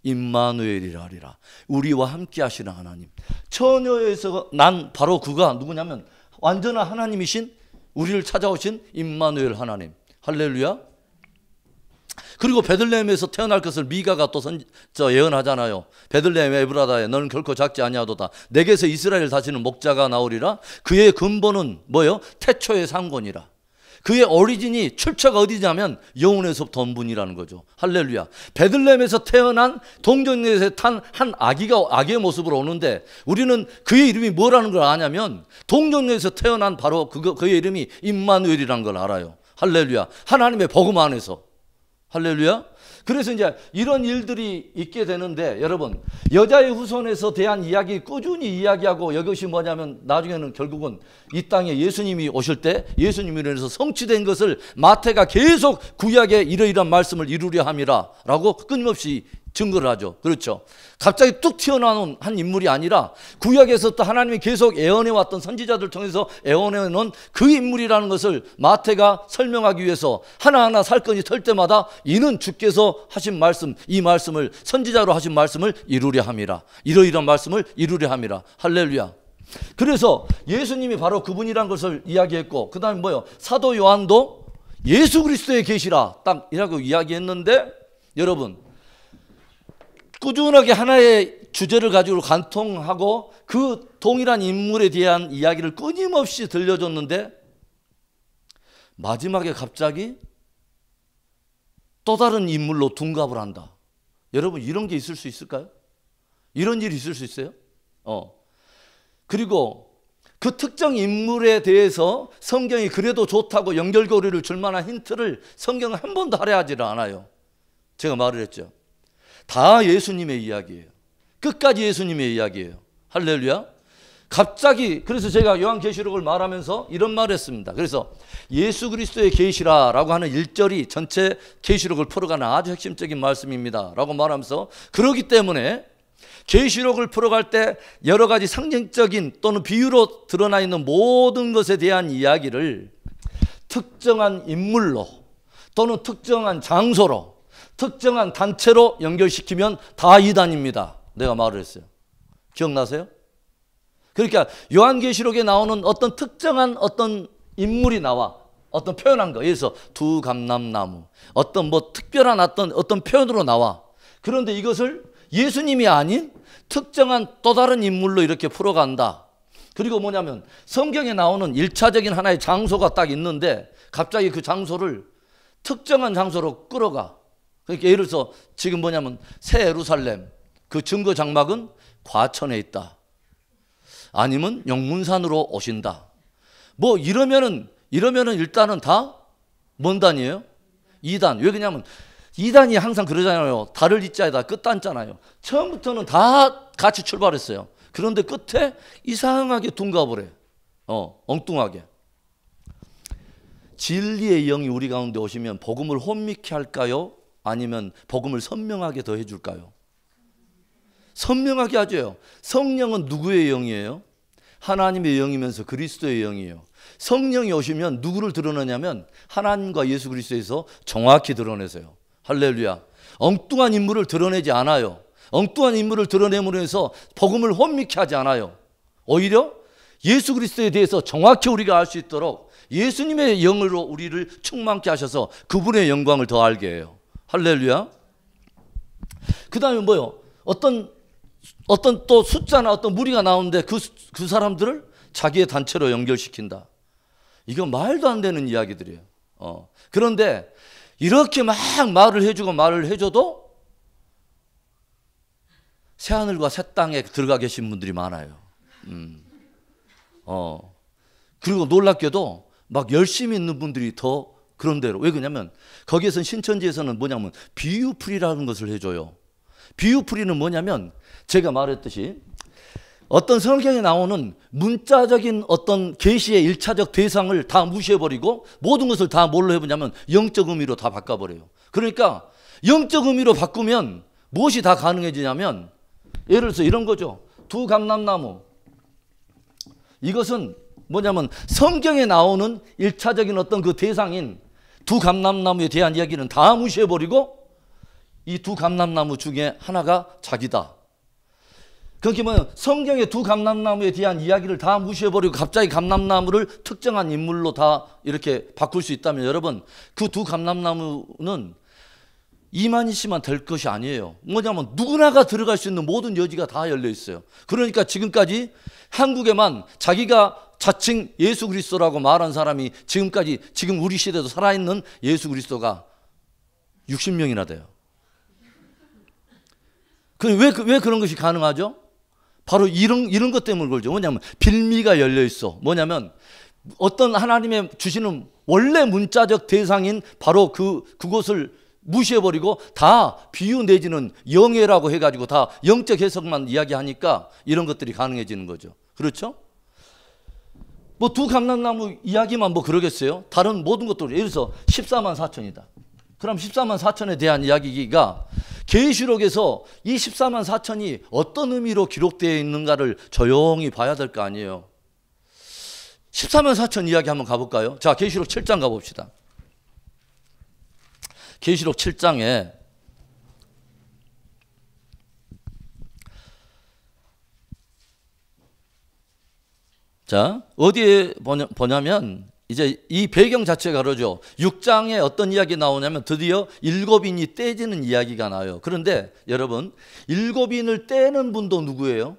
임마누엘이라 하리라. 우리와 함께 하시는 하나님. 처녀에서 난 바로 그가 누구냐면 완전한 하나님이신 우리를 찾아오신 임마누엘 하나님. 할렐루야. 그리고 베들레헴에서 태어날 것을 미가가 또 예언하잖아요. 베들레헴 에브라다에 너는 결코 작지 아니하도다. 내게서 이스라엘 다시는 목자가 나오리라. 그의 근본은 뭐요? 태초의 상권이라. 그의 오리진이 출처가 어디냐면 영혼에서부터 온 분이라는 거죠. 할렐루야. 베들레헴에서 태어난 동정녀에서 탄 한 아기가 아기의 모습으로 오는데 우리는 그의 이름이 뭐라는 걸 아냐면 동정녀에서 태어난 바로 그의 이름이 임마누엘이라는 걸 알아요. 할렐루야. 하나님의 복음 안에서. 할렐루야. 그래서 이제 이런 일들이 있게 되는데 여러분 여자의 후손에서 대한 이야기 꾸준히 이야기하고 이것이 뭐냐면 나중에는 결국은 이 땅에 예수님이 오실 때 예수님으로 인해서 성취된 것을 마태가 계속 구약에 이러이러한 말씀을 이루려 함이라 라고 끊임없이 증거를 하죠. 그렇죠. 갑자기 뚝 튀어나온 한 인물이 아니라 구약에서 또 하나님이 계속 애언해왔던 선지자들 통해서 애언해놓은 그 인물이라는 것을 마태가 설명하기 위해서 하나하나 살건이 털 때마다 이는 주께서 하신 말씀, 이 말씀을 선지자로 하신 말씀을 이루려 함이라. 이러이러한 말씀을 이루려 함이라. 할렐루야. 그래서 예수님이 바로 그분이라는 것을 이야기했고 그 다음에 뭐요? 사도 요한도 예수 그리스도의 계시라 딱 이라고 이야기했는데 여러분 꾸준하게 하나의 주제를 가지고 관통하고 그 동일한 인물에 대한 이야기를 끊임없이 들려줬는데 마지막에 갑자기 또 다른 인물로 둔갑을 한다. 여러분 이런 게 있을 수 있을까요? 이런 일이 있을 수 있어요? 그리고 그 특정 인물에 대해서 성경이 그래도 좋다고 연결고리를 줄 만한 힌트를 성경은 한 번도 할애하지를 않아요. 제가 말을 했죠. 다 예수님의 이야기예요. 끝까지 예수님의 이야기예요. 할렐루야. 갑자기 그래서 제가 요한계시록을 말하면서 이런 말을 했습니다. 그래서 예수 그리스도의 계시라라고 하는 1절이 전체 계시록을 풀어가는 아주 핵심적인 말씀입니다 라고 말하면서 그렇기 때문에 계시록을 풀어갈 때 여러 가지 상징적인 또는 비유로 드러나 있는 모든 것에 대한 이야기를 특정한 인물로 또는 특정한 장소로 특정한 단체로 연결시키면 다 이단입니다. 내가 말을 했어요. 기억나세요? 그러니까 요한계시록에 나오는 어떤 특정한 어떤 인물이 나와 어떤 표현한 거. 예를 들어서 두 감람나무 어떤 뭐 특별한 어떤 표현으로 나와. 그런데 이것을 예수님이 아닌 특정한 또 다른 인물로 이렇게 풀어간다. 그리고 뭐냐면 성경에 나오는 1차적인 하나의 장소가 딱 있는데 갑자기 그 장소를 특정한 장소로 끌어가. 그러니까 예를 들어서 지금 뭐냐면 새 예루살렘 그 증거 장막은 과천에 있다. 아니면 영문산으로 오신다. 뭐 이러면은 일단은 다 뭔 단이에요? 2단. 왜 그러냐면 2단이 항상 그러잖아요. 달을 이자에다 끝단잖아요. 처음부터는 다 같이 출발했어요. 그런데 끝에 이상하게 둔갑을 해. 엉뚱하게. 진리의 영이 우리 가운데 오시면 복음을 혼미케 할까요? 아니면 복음을 선명하게 더 해줄까요? 선명하게 하죠. 성령은 누구의 영이에요? 하나님의 영이면서 그리스도의 영이에요. 성령이 오시면 누구를 드러내냐면 하나님과 예수 그리스도에서 정확히 드러내세요. 할렐루야. 엉뚱한 인물을 드러내지 않아요. 엉뚱한 인물을 드러내므로 해서 복음을 혼미케 하지 않아요. 오히려 예수 그리스도에 대해서 정확히 우리가 알 수 있도록 예수님의 영으로 우리를 충만케 하셔서 그분의 영광을 더 알게 해요. 할렐루야. 그 다음에 뭐요? 어떤 또 숫자나 어떤 무리가 나오는데 그 사람들을 자기의 단체로 연결시킨다. 이거 말도 안 되는 이야기들이에요. 그런데 이렇게 막 말을 해줘도 새하늘과 새 땅에 들어가 계신 분들이 많아요. 그리고 놀랍게도 막 열심히 있는 분들이 더 그런 대로. 왜 그러냐면 거기에서는 신천지에서는 뭐냐면 비유풀이라는 것을 해줘요. 비유풀이는 뭐냐면 제가 말했듯이 어떤 성경에 나오는 문자적인 어떤 계시의 일차적 대상을 다 무시해버리고 모든 것을 다 뭘로 해보냐면 영적 의미로 다 바꿔버려요. 그러니까 영적 의미로 바꾸면 무엇이 다 가능해지냐면 예를 들어서 이런 거죠. 두 감람나무. 이것은 뭐냐면 성경에 나오는 일차적인 어떤 그 대상인 두 감람나무에 대한 이야기는 다 무시해버리고 이 두 감람나무 중에 하나가 자기다. 그게 뭐냐면 성경의 두 감람나무에 대한 이야기를 다 무시해버리고 갑자기 감람나무를 특정한 인물로 다 이렇게 바꿀 수 있다면 여러분 그 두 감람나무는 이만희 씨만 될 것이 아니에요. 뭐냐면 누구나가 들어갈 수 있는 모든 여지가 다 열려 있어요. 그러니까 지금까지 한국에만 자기가 자칭 예수 그리스도라고 말한 사람이 지금까지 지금 우리 시대도 살아있는 예수 그리스도가 60명이나 돼요. 왜 그런 것이 가능하죠? 바로 이런 것 때문에 그러죠. 뭐냐면 빌미가 열려 있어. 뭐냐면 어떤 하나님의 주시는 원래 문자적 대상인 바로 그곳을 무시해버리고 다 비유 내지는 영예라고 해가지고 다 영적 해석만 이야기하니까 이런 것들이 가능해지는 거죠. 그렇죠? 뭐 두 감람나무 이야기만 뭐 그러겠어요? 다른 모든 것도 예를 들어서 14만 4천이다. 그럼 14만 4천에 대한 이야기가 계시록에서 이 14만 4천이 어떤 의미로 기록되어 있는가를 조용히 봐야 될 거 아니에요. 14만 4천 이야기 한번 가볼까요? 자, 계시록 7장 가봅시다. 계시록 7장에 자, 어디에 보냐면 이제 이 배경 자체가 그러죠. 6장에 어떤 이야기 나오냐면 드디어 7인이 떼지는 이야기가 나와요. 그런데 여러분 7인을 떼는 분도 누구예요?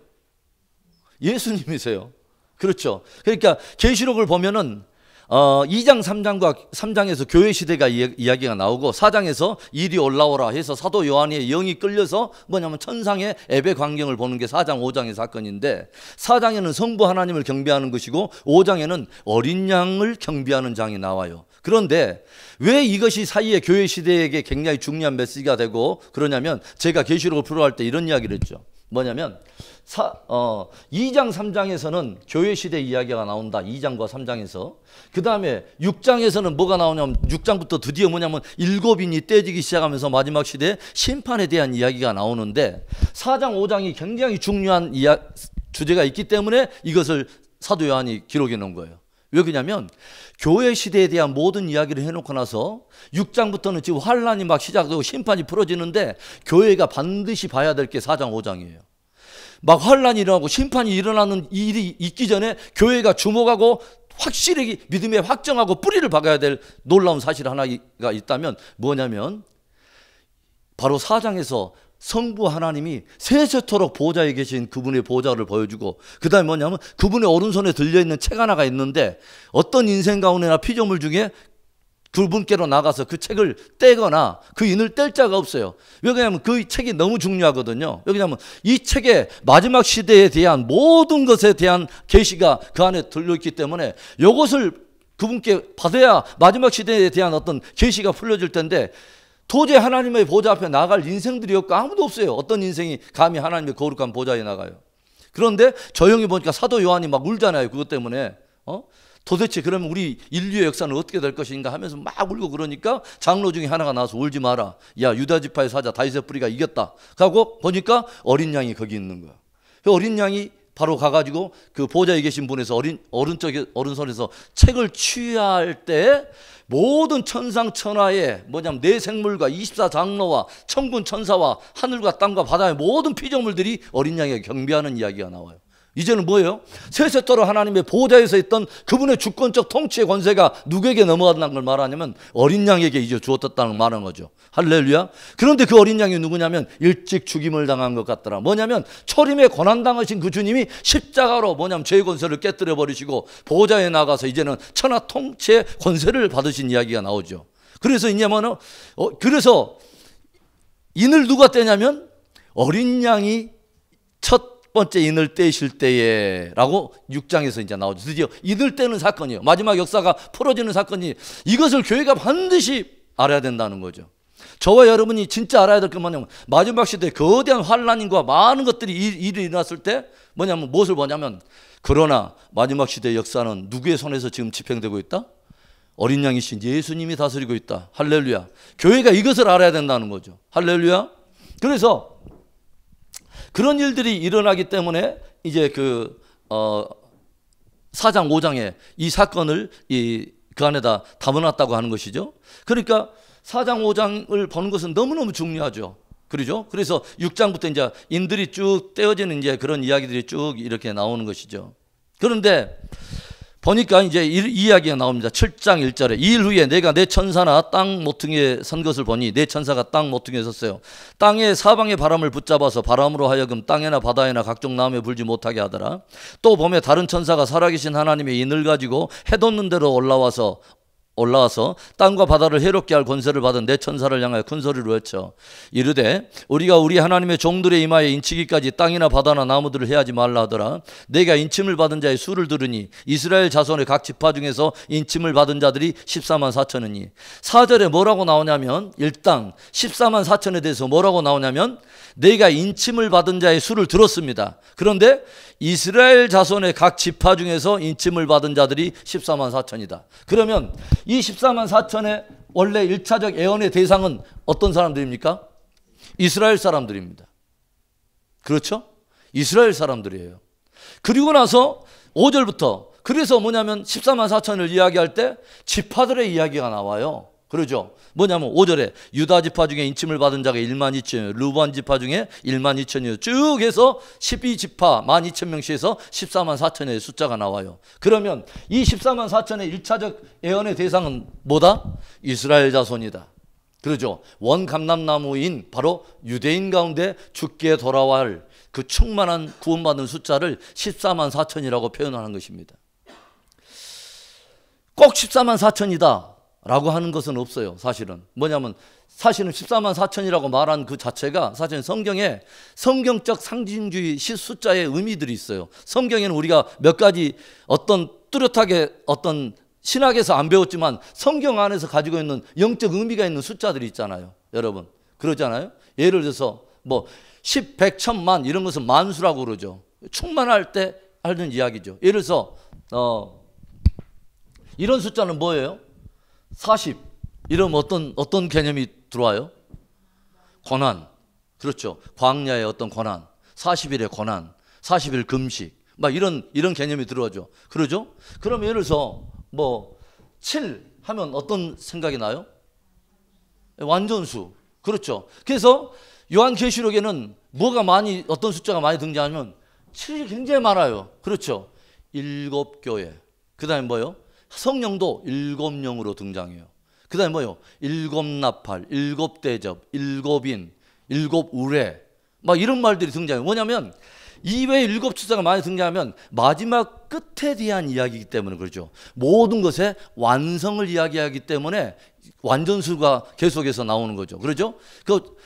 예수님이세요. 그렇죠. 그러니까 계시록을 보면은 2장 3장에서 교회 시대가 이야기가 나오고 4장에서 일이 올라오라 해서 사도 요한의 영이 끌려서 뭐냐면 천상의 예배 광경을 보는 게 4장 5장의 사건인데 4장에는 성부 하나님을 경배하는 것이고 5장에는 어린 양을 경배하는 장이 나와요. 그런데 왜 이것이 사이에 교회 시대에게 굉장히 중요한 메시지가 되고 그러냐면 제가 계시록을 풀어갈 때 이런 이야기를 했죠. 뭐냐면 2장 3장에서는 교회 시대 이야기가 나온다. 2장과 3장에서. 그 다음에 6장에서는 뭐가 나오냐면 6장부터 드디어 뭐냐면 7인이 떼지기 시작하면서 마지막 시대 심판에 대한 이야기가 나오는데 4장 5장이 굉장히 중요한 주제가 있기 때문에 이것을 사도 요한이 기록해 놓은 거예요. 왜 그러냐면 교회 시대에 대한 모든 이야기를 해놓고 나서 6장부터는 지금 환란이 막 시작되고 심판이 풀어지는데 교회가 반드시 봐야 될 게 4장 5장이에요. 막 환란이 일어나고 심판이 일어나는 일이 있기 전에 교회가 주목하고 확실히 믿음에 확정하고 뿌리를 박아야 될 놀라운 사실 하나가 있다면 뭐냐면 바로 4장에서 성부 하나님이 세세토록 보좌에 계신 그분의 보좌를 보여주고 그 다음에 뭐냐면 그분의 오른손에 들려있는 책 하나가 있는데 어떤 인생 가운데나 피조물 중에 그분께로 나가서 그 책을 떼거나 그 인을 뗄 자가 없어요. 왜 그러냐면 그 책이 너무 중요하거든요. 왜냐하면 이 책에 마지막 시대에 대한 모든 것에 대한 계시가 그 안에 들려있기 때문에 이것을 그분께 받아야 마지막 시대에 대한 어떤 계시가 풀려질 텐데 도저히 하나님의 보좌 앞에 나갈 인생들이 없고 아무도 없어요. 어떤 인생이 감히 하나님의 거룩한 보좌에 나가요. 그런데 조용히 보니까 사도 요한이 막 울잖아요. 그것 때문에 도대체 그러면 우리 인류의 역사는 어떻게 될 것인가 하면서 막 울고 그러니까 장로 중에 하나가 나와서 울지 마라. 야, 유다 지파의 사자 다윗의 뿌리가 이겼다. 하고 보니까 어린 양이 거기 있는 거야. 그 어린 양이 바로 가가지고 그 보좌에 계신 분에서 오른손에서 책을 취할 때 모든 천상 천하에 뭐냐면 네 생물과 24장로와 천군 천사와 하늘과 땅과 바다의 모든 피조물들이 어린 양에게 경배하는 이야기가 나와요. 이제는 뭐예요? 세세토록 하나님의 보좌에서 있던 그분의 주권적 통치의 권세가 누구에게 넘어간다는 걸 말하냐면 어린 양에게 이제 주어졌다는 걸 말하는 거죠. 할렐루야. 그런데 그 어린 양이 누구냐면 일찍 죽임을 당한 것 같더라. 뭐냐면 초림에 고난당하신 그 주님이 십자가로 뭐냐면 죄의 권세를 깨뜨려 버리시고 보좌에 나가서 이제는 천하 통치의 권세를 받으신 이야기가 나오죠. 그래서 이냐면 그래서 인을 누가 떼냐면 어린 양이 첫 번째 인을 떼실 때에 라고 6장에서 이제 나오죠. 드디어 인을 떼는 사건이에요. 마지막 역사가 풀어지는 사건이 이것을 교회가 반드시 알아야 된다는 거죠. 저와 여러분이 진짜 알아야 될 건 뭐냐면 마지막 시대에 거대한 환란과 많은 것들이 일이 일어났을 때 뭐냐면 무엇을 보냐면 그러나 마지막 시대의 역사는 누구의 손에서 지금 집행되고 있다? 어린 양이신 예수님이 다스리고 있다. 할렐루야. 교회가 이것을 알아야 된다는 거죠. 할렐루야. 그래서 그런 일들이 일어나기 때문에 이제 4장 5장에 이 사건을 그 안에다 담아놨다고 하는 것이죠. 그러니까 4장 5장을 보는 것은 너무너무 중요하죠. 그러죠? 그래서 6장부터 이제 인들이 쭉 떼어지는 이제 그런 이야기들이 쭉 이렇게 나오는 것이죠. 그런데 보니까 이제 이 이야기가 나옵니다. 7장 1절에 이일 후에 내가 내 천사나 땅 모퉁이에 선 것을 보니 내 천사가 땅 모퉁이에 섰어요. 땅의 사방의 바람을 붙잡아서 바람으로 하여금 땅에나 바다에나 각종 나무에 불지 못하게 하더라. 또 보매 다른 천사가 살아계신 하나님의 인을 가지고 해돋는 대로 올라와서 땅과 바다를 해롭게 할 권세를 받은 내 천사를 향하여 큰 소리로 외쳐 이르되 우리가 우리 하나님의 종들의 이마에 인치기까지 땅이나 바다나 나무들을 해하지 말라 하더라. 내가 인침을 받은 자의 수를 들으니 이스라엘 자손의 각 지파 중에서 인침을 받은 자들이 14만 4천이니 4절에 뭐라고 나오냐면 일단 14만 4천에 대해서 뭐라고 나오냐면 내가 인침을 받은 자의 수를 들었습니다. 그런데 이스라엘 자손의 각 지파 중에서 인침을 받은 자들이 14만 4천이다. 그러면 이 14만 4천의 원래 1차적 예언의 대상은 어떤 사람들입니까? 이스라엘 사람들입니다. 그렇죠? 이스라엘 사람들이에요. 그리고 나서 5절부터 그래서 뭐냐면 14만 4천을 이야기할 때 지파들의 이야기가 나와요. 그러죠? 뭐냐면 5절에 유다 지파 중에 인침을 받은 자가 1만 2천이요 르브안 지파 중에 1만 2천이요 쭉 해서 12지파 1만 2천 명씩에서 14만 4천의 숫자가 나와요. 그러면 이 14만 4천의 1차적 예언의 대상은 뭐다? 이스라엘 자손이다. 그러죠? 원감람나무인 바로 유대인 가운데 죽게 돌아갈 그 충만한 구원받은 숫자를 14만 4천이라고 표현하는 것입니다. 꼭 14만 4천이다 라고 하는 것은 없어요. 사실은 뭐냐면 사실은 14만 4천이라고 말한 그 자체가 사실은 성경에 성경적 상징주의 숫자의 의미들이 있어요. 성경에는 우리가 몇 가지 어떤 뚜렷하게 어떤 신학에서 안 배웠지만 성경 안에서 가지고 있는 영적 의미가 있는 숫자들이 있잖아요. 여러분 그러잖아요. 예를 들어서 뭐 10, 100, 1000만 이런 것은 만수라고 그러죠. 충만할 때 하는 이야기죠. 예를 들어서 이런 숫자는 뭐예요? 40 이러면 어떤 개념이 들어와요? 고난. 그렇죠. 광야의 어떤 고난, 40일의 고난, 40일 금식 막 이런 개념이 들어오죠. 그러죠? 그럼 예를 들어서 뭐 7 하면 어떤 생각이 나요? 완전수. 그렇죠. 그래서 요한계시록에는 뭐가 많이 어떤 숫자가 많이 등장하면 7이 굉장히 많아요. 그렇죠. 7교회. 그다음에 뭐요? 성령도 7영으로 등장해요. 그 다음에 뭐요? 7나팔, 7대접, 7인, 7우레 막 이런 말들이 등장해요. 뭐냐면 이외에 7숫자가 많이 등장하면 마지막 끝에 대한 이야기이기 때문에 그렇죠. 모든 것의 완성을 이야기하기 때문에 완전수가 계속해서 나오는 거죠. 그렇죠? 그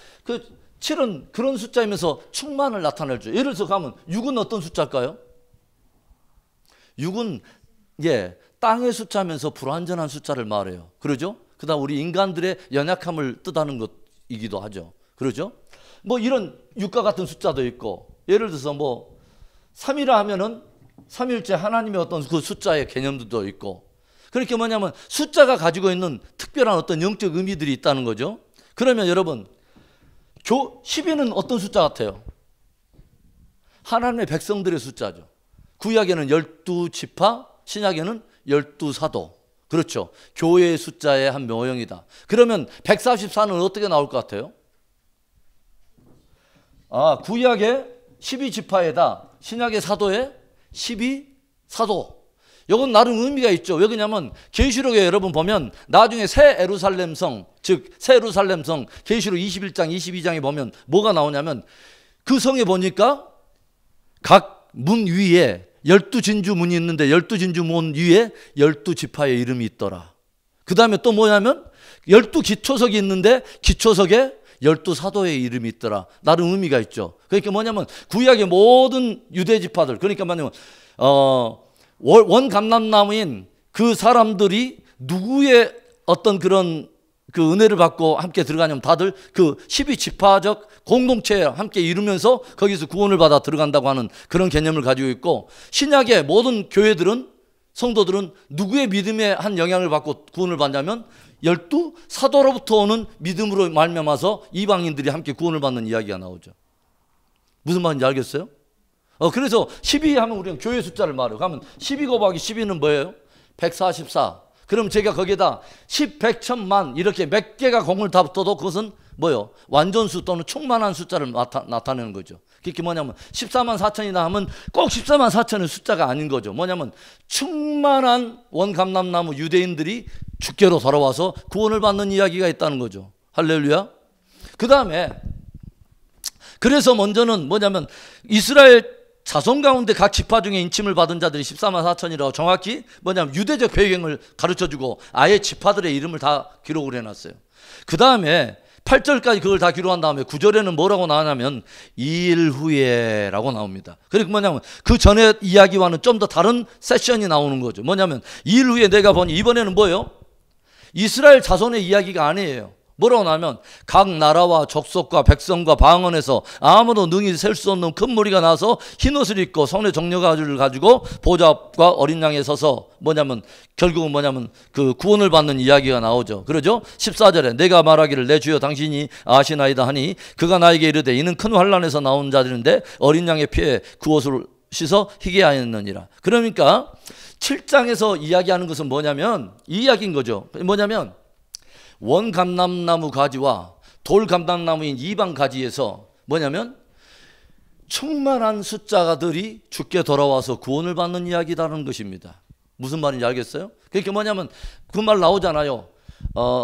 7은 그런 숫자이면서 충만을 나타내죠. 예를 들어서 가면 6은 어떤 숫자일까요? 6은 땅의 숫자면서 불완전한 숫자를 말해요. 그러죠? 그 다음 우리 인간들의 연약함을 뜻하는 것이기도 하죠. 그러죠? 뭐 이런 6과 같은 숫자도 있고 예를 들어서 뭐 3이라 하면은 3일째 하나님의 어떤 그 숫자의 개념도 있고 그렇게 뭐냐면 숫자가 가지고 있는 특별한 어떤 영적 의미들이 있다는 거죠. 그러면 여러분 12는 어떤 숫자 같아요? 하나님의 백성들의 숫자죠. 구약에는 12지파, 신약에는 12사도. 그렇죠. 교회의 숫자의 한 모형이다. 그러면 144는 어떻게 나올 것 같아요? 구약의 12지파에다 신약의 사도에 12사도. 이건 나름 의미가 있죠. 왜 그러냐면 계시록에 여러분 보면 나중에 새 예루살렘성, 즉 새 예루살렘성 계시록 21장, 22장에 보면 뭐가 나오냐면 그 성에 보니까 각 문 위에 12진주 문이 있는데 12진주 문 위에 12지파의 이름이 있더라. 그 다음에 또 뭐냐면 12기초석이 있는데 기초석에 12사도의 이름이 있더라. 나름 의미가 있죠. 그러니까 뭐냐면 구약의 모든 유대지파들 그러니까 뭐냐면 원감람나무인 그 사람들이 누구의 어떤 그런 그 은혜를 받고 함께 들어가냐면 다들 그 12지파적 공동체에 함께 이루면서 거기서 구원을 받아 들어간다고 하는 그런 개념을 가지고 있고, 신약의 모든 교회들은, 성도들은 누구의 믿음에 한 영향을 받고 구원을 받냐면 12 사도로부터 오는 믿음으로 말미암아서 이방인들이 함께 구원을 받는 이야기가 나오죠. 무슨 말인지 알겠어요? 그래서 12 하면 우리는 교회 숫자를 말해요. 그러면 12 곱하기 12는 뭐예요? 144. 그럼 제가 거기에다 10, 100, 1000만 이렇게 몇 개가 공을 다 붙어도 그것은 뭐예요? 완전수 또는 충만한 숫자를 나타내는 거죠. 그게 뭐냐면 14만 4천이나 하면 꼭 14만 4천의 숫자가 아닌 거죠. 뭐냐면 충만한 원감람나무 유대인들이 주께로 돌아와서 구원을 받는 이야기가 있다는 거죠. 할렐루야. 그 다음에 그래서 먼저는 뭐냐면 이스라엘 자손 가운데 각 지파 중에 인침을 받은 자들이 14만 4천이라고 정확히 뭐냐면 유대적 배경을 가르쳐주고 아예 지파들의 이름을 다 기록을 해놨어요. 그 다음에 8절까지 그걸 다 기록한 다음에 9절에는 뭐라고 나오냐면 2일 후에 라고 나옵니다. 그리고 뭐냐면 그 전에 이야기와는 좀 더 다른 세션이 나오는 거죠. 뭐냐면 2일 후에 내가 보니 이번에는 뭐예요? 이스라엘 자손의 이야기가 아니에요. 뭐라고 나면 각 나라와 족속과 백성과 방언에서 아무도 능히 셀 수 없는 큰 무리가 나서 흰옷을 입고 손에 정려가지를 가지고 보좌 앞과 어린 양에 서서 뭐냐면 결국은 뭐냐면 그 구원을 받는 이야기가 나오죠. 그러죠? 14절에 내가 말하기를 내 주여 당신이 아시나이다 하니 그가 나에게 이르되 이는 큰 환난에서 나온 자들인데 어린 양의 피에 그 옷을 씻어 희게 하였느니라. 그러니까 7장에서 이야기하는 것은 뭐냐면 이 이야기인 거죠. 뭐냐면 원감람나무 가지와 돌감람나무인 이방 가지에서 뭐냐면 충만한 숫자가들이 주께 돌아와서 구원을 받는 이야기라는 것입니다. 무슨 말인지 알겠어요? 그게 뭐냐면 그 말 나오잖아요.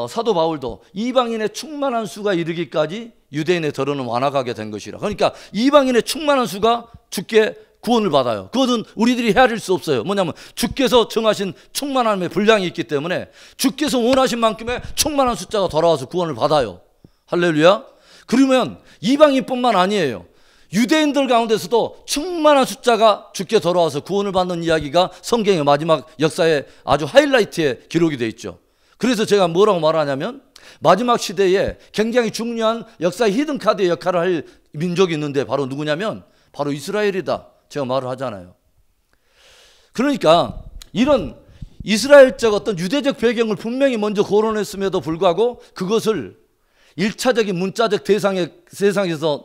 사도 바울도 이방인의 충만한 수가 이르기까지 유대인의 덜어는 완화가게 된 것이라. 그러니까 이방인의 충만한 수가 주께 구원을 받아요. 그것은 우리들이 헤아릴 수 없어요. 뭐냐면 주께서 정하신 충만함의 분량이 있기 때문에 주께서 원하신 만큼의 충만한 숫자가 돌아와서 구원을 받아요. 할렐루야. 그러면 이방인뿐만 아니에요. 유대인들 가운데서도 충만한 숫자가 주께 돌아와서 구원을 받는 이야기가 성경의 마지막 역사의 아주 하이라이트에 기록이 되어 있죠. 그래서 제가 뭐라고 말하냐면 마지막 시대에 굉장히 중요한 역사의 히든카드의 역할을 할 민족이 있는데 바로 누구냐면 바로 이스라엘이다. 제가 말을 하잖아요. 그러니까 이런 이스라엘적 어떤 유대적 배경을 분명히 먼저 거론했음에도 불구하고 그것을 1차적인 문자적 세상에서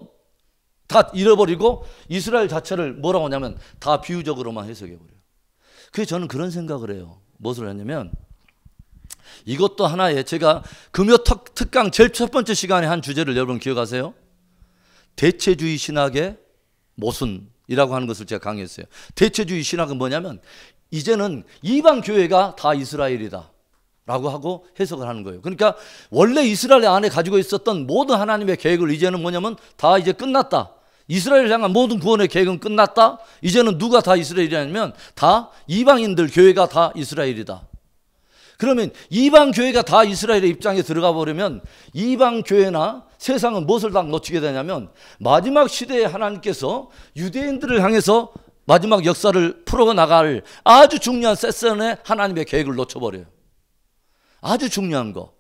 다 잃어버리고 이스라엘 자체를 뭐라고 하냐면 다 비유적으로만 해석해버려요. 그래서 저는 그런 생각을 해요. 무엇을 하냐면 이것도 하나의 제가 금요 특강 제일 첫 번째 시간에 한 주제를 여러분 기억하세요? 대체주의 신학의 모순이라고 하는 것을 제가 강의했어요. 대체주의 신학은 뭐냐면 이제는 이방 교회가 다 이스라엘이다 라고 하고 해석을 하는 거예요. 그러니까 원래 이스라엘 안에 가지고 있었던 모든 하나님의 계획을 이제는 뭐냐면 다 이제 끝났다. 이스라엘을 향한 모든 구원의 계획은 끝났다. 이제는 누가 다 이스라엘이냐면 다 이방인들 교회가 다 이스라엘이다. 그러면 이방 교회가 다 이스라엘의 입장에 들어가 버리면 이방 교회나 세상은 무엇을 다 놓치게 되냐면 마지막 시대에 하나님께서 유대인들을 향해서 마지막 역사를 풀어나갈 아주 중요한 세션에 하나님의 계획을 놓쳐버려요. 아주 중요한 거.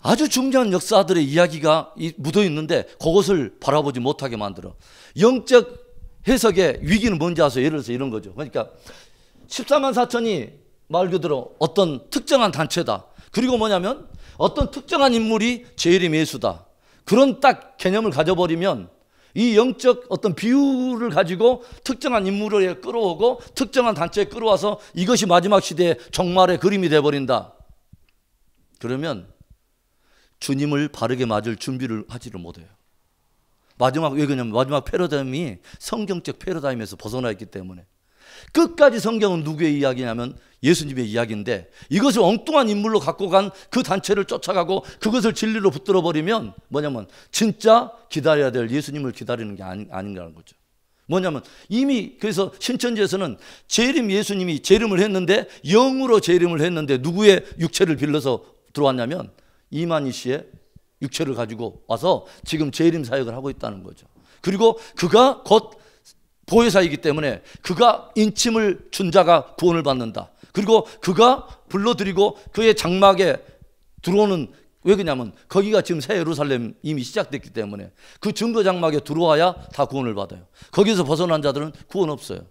아주 중요한 역사들의 이야기가 묻어 있는데 그것을 바라보지 못하게 만들어. 영적 해석의 위기는 뭔지 아세요? 예를 들어서 이런 거죠. 그러니까 14만 4천이 말 그대로 어떤 특정한 단체다. 그리고 뭐냐면 어떤 특정한 인물이 재림 예수다. 그런 딱 개념을 가져버리면 이 영적 어떤 비유를 가지고 특정한 인물을 끌어오고 특정한 단체에 끌어와서 이것이 마지막 시대의 종말의 그림이 돼버린다. 그러면 주님을 바르게 맞을 준비를 하지를 못해요. 왜 그러냐면 마지막 패러다임이 성경적 패러다임에서 벗어나 있기 때문에. 끝까지 성경은 누구의 이야기냐면 예수님의 이야기인데 이것을 엉뚱한 인물로 갖고 간 그 단체를 쫓아가고 그것을 진리로 붙들어 버리면 뭐냐면 진짜 기다려야 될 예수님을 기다리는 게 아닌가라는 거죠. 뭐냐면 이미 그래서 신천지에서는 재림 예수님이 재림을 했는데 영으로 재림을 했는데 누구의 육체를 빌려서 들어왔냐면 이만희 씨의 육체를 가지고 와서 지금 재림 사역을 하고 있다는 거죠. 그리고 그가 곧 보혜사이기 때문에 그가 인침을 준 자가 구원을 받는다. 그리고 그가 불러들이고 그의 장막에 들어오는, 왜 그러냐면 거기가 지금 새 예루살렘 이미 시작됐기 때문에 그 증거 장막에 들어와야 다 구원을 받아요. 거기서 벗어난 자들은 구원 없어요.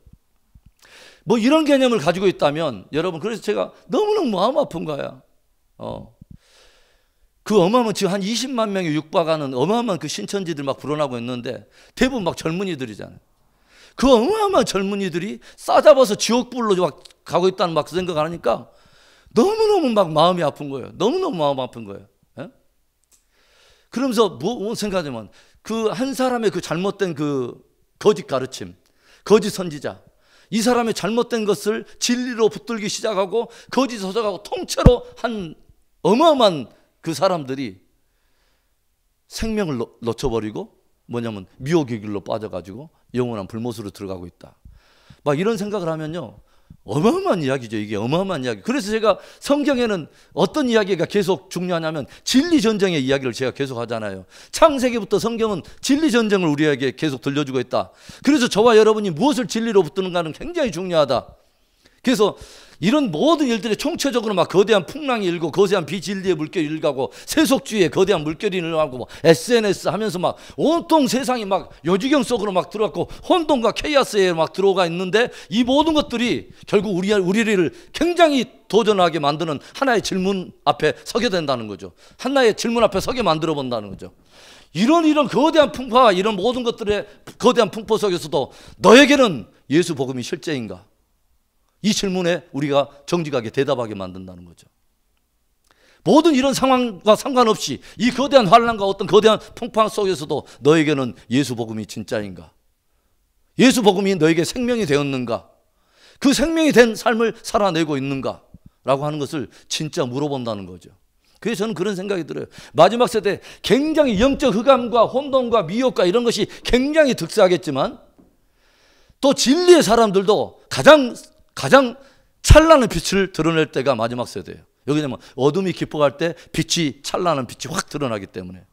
뭐 이런 개념을 가지고 있다면 여러분, 그래서 제가 너무너무 마음 아픈 거야. 그 어마어마한, 지금 한 20만 명이 육박하는 어마어마한 그 신천지들 막 불어나고 있는데 대부분 막 젊은이들이잖아요. 그 어마어마한 젊은이들이 싸잡아서 지옥불로 막 가고 있다는 막 생각하니까 너무너무 막 마음이 아픈 거예요. 너무너무 마음 아픈 거예요. 예? 그러면서 뭐 생각하냐면 그 한 사람의 그 잘못된 그 거짓 가르침, 거짓 선지자, 이 사람의 잘못된 것을 진리로 붙들기 시작하고 거짓 서적하고 통째로 한 어마어마한 그 사람들이 생명을 놓쳐버리고 뭐냐면 미혹의 길로 빠져가지고 영원한 불못으로 들어가고 있다. 막 이런 생각을 하면요, 어마어마한 이야기죠. 이게 어마어마한 이야기. 그래서 제가 성경에는 어떤 이야기가 계속 중요하냐면 진리 전쟁의 이야기를 제가 계속 하잖아요. 창세기부터 성경은 진리 전쟁을 우리에게 계속 들려주고 있다. 그래서 저와 여러분이 무엇을 진리로 붙드는가는 굉장히 중요하다. 그래서 이런 모든 일들이 총체적으로 막 거대한 풍랑이 일고 거대한 비진리의 물결이 일가고 세속주의의 거대한 물결이 일어나고 뭐 SNS 하면서 막 온통 세상이 막 요지경 속으로 막 들어갔고 혼돈과 케이오스에 막 들어가 있는데 이 모든 것들이 결국 우리를 굉장히 도전하게 만드는 하나의 질문 앞에 서게 된다는 거죠. 하나의 질문 앞에 서게 만들어 본다는 거죠. 이런 거대한 풍파와 이런 모든 것들의 거대한 풍파 속에서도 너에게는 예수 복음이 실제인가? 이 질문에 우리가 정직하게 대답하게 만든다는 거죠. 모든 이런 상황과 상관없이 이 거대한 환난과 어떤 거대한 풍파 속에서도 너에게는 예수 복음이 진짜인가? 예수 복음이 너에게 생명이 되었는가? 그 생명이 된 삶을 살아내고 있는가? 라고 하는 것을 진짜 물어본다는 거죠. 그래서 저는 그런 생각이 들어요. 마지막 세대 굉장히 영적 흑암과 혼돈과 미혹과 이런 것이 굉장히 득세하겠지만 또 진리의 사람들도 가장 찬란한 빛을 드러낼 때가 마지막 세대예요. 여기냐면 어둠이 깊어갈 때 빛이, 찬란한 빛이 확 드러나기 때문에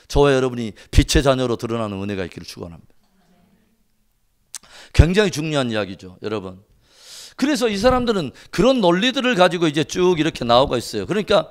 저와 여러분이 빛의 자녀로 드러나는 은혜가 있기를 축원합니다. 굉장히 중요한 이야기죠, 여러분. 그래서 이 사람들은 그런 논리들을 가지고 이제 쭉 이렇게 나오고 있어요. 그러니까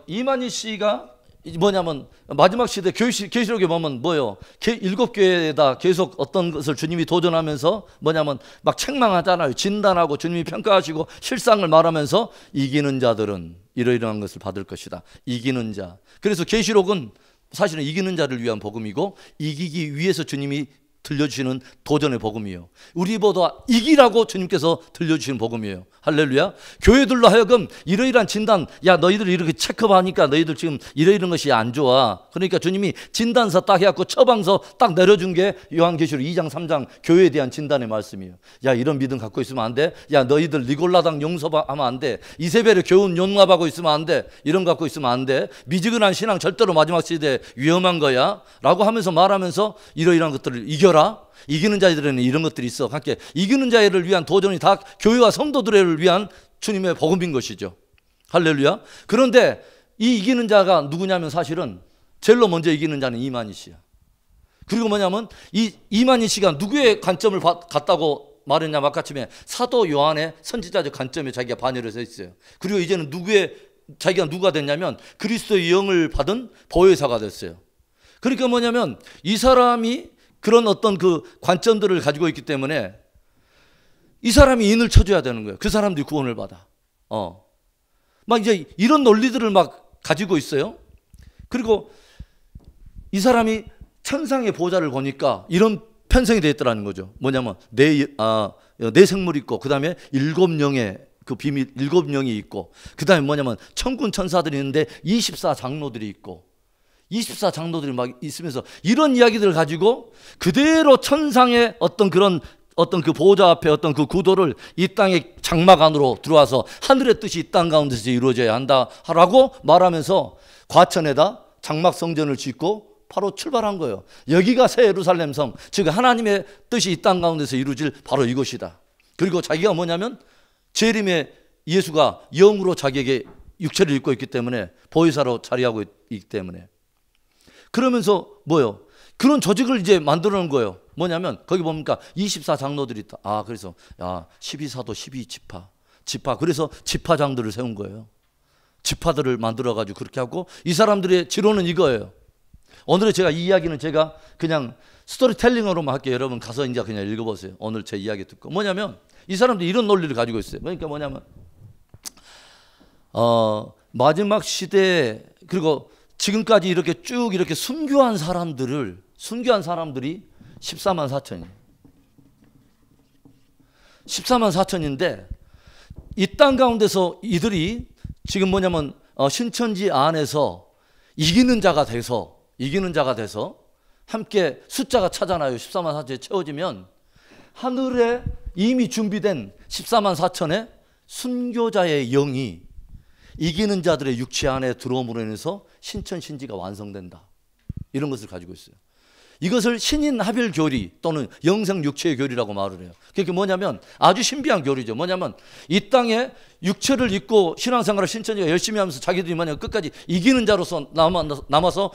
이만희 씨가 뭐냐면 마지막 시대 계시록에 보면 뭐요? 7교회에다 계속 어떤 것을 주님이 도전하면서 뭐냐면 막 책망하잖아요. 진단하고 주님이 평가하시고 실상을 말하면서 이기는 자들은 이러이러한 것을 받을 것이다. 이기는 자. 그래서 계시록은 사실은 이기는 자를 위한 복음이고 이기기 위해서 주님이 들려주시는 도전의 복음이에요. 우리보다 이기라고 주님께서 들려주시는 복음이에요. 할렐루야. 교회들로 하여금 이러이러한 진단, 야 너희들 이렇게 체크하니까 너희들 지금 이러이러한 것이 안 좋아. 그러니까 주님이 진단서 딱 해갖고 처방서 딱 내려준 게 요한계시록 2장 3장 교회에 대한 진단의 말씀이에요. 야 이런 믿음 갖고 있으면 안 돼. 야 너희들 니골라당 용서하면 안 돼. 이세벨의 교훈 용납하고 있으면 안 돼. 이런 거 갖고 있으면 안 돼. 미지근한 신앙 절대로 마지막 시대에 위험한 거야 라고 하면서 말하면서 이러이러한 것들을 이기는 자들에는 이런 것들이 있어. 함께 이기는 자를 위한 도전이 다 교회와 성도들을 위한 주님의 복음인 것이죠. 할렐루야. 그런데 이 이기는 자가 누구냐면 사실은 제일 먼저 이기는 자는 이만희 씨야. 그리고 뭐냐면 이 이만희 씨가 누구의 관점을 갖다고 말했냐, 아까쯤에 사도 요한의 선지자적 관점에 자기가 반열을 서 있어요. 그리고 이제는 자기가 누가 됐냐면 그리스도의 영을 받은 보혜사가 됐어요. 그러니까 뭐냐면 이 사람이 그런 어떤 그 관점들을 가지고 있기 때문에 이 사람이 인을 쳐줘야 되는 거예요. 그 사람들이 구원을 받아. 막 이제 이런 논리들을 막 가지고 있어요. 그리고 이 사람이 천상의 보좌를 보니까 이런 편성이 되어 있더라는 거죠. 뭐냐면 내 생물이 있고 그 다음에 7영의 그 비밀 7영이 있고 그 다음에 뭐냐면 천군 천사들이 있는데 24장로들이 있고 24장로들이 막 있으면서 이런 이야기들을 가지고 그대로 천상의 어떤 그 보호자 앞에 어떤 그 구도를 이 땅의 장막 안으로 들어와서 하늘의 뜻이 이 땅 가운데서 이루어져야 한다 라고 말하면서 과천에다 장막 성전을 짓고 바로 출발한 거예요. 여기가 새 예루살렘 성, 즉 하나님의 뜻이 이 땅 가운데서 이루어질 바로 이곳이다. 그리고 자기가 뭐냐면 재림의 예수가 영으로 자기에게 육체를 입고 있기 때문에 보혜사로 자리하고 있기 때문에 그러면서 뭐요? 그런 조직을 이제 만들어 놓은 거예요. 뭐냐면 거기 보니까 24장로들이 있다. 그래서 12사도 12지파. 그래서 지파장들을 세운 거예요. 지파들을 만들어가지고 그렇게 하고, 이 사람들의 지론은 이거예요. 오늘의 제가 이 이야기는 제가 그냥 스토리텔링으로만 할게요. 여러분 가서 이제 그냥 읽어보세요. 오늘 제 이야기 듣고. 뭐냐면 이 사람들이 이런 논리를 가지고 있어요. 그러니까 뭐냐면 마지막 시대에, 그리고 지금까지 이렇게 쭉 이렇게 순교한 사람들이 14만 4천이에요. 14만 4천인데 이 땅 가운데서 이들이 지금 뭐냐면 신천지 안에서 이기는 자가 돼서 함께 숫자가 차잖아요. 14만 4천에 채워지면 하늘에 이미 준비된 14만 4천의 순교자의 영이 이기는 자들의 육체 안에 들어옴으로 인해서 신천신지가 완성된다. 이런 것을 가지고 있어요. 이것을 신인합일 교리 또는 영생육체의 교리라고 말을 해요. 그게 뭐냐면 아주 신비한 교리죠. 뭐냐면 이 땅에 육체를 입고 신앙생활을 신천지가 열심히 하면서 자기들이 뭐냐면 끝까지 이기는 자로서 남아서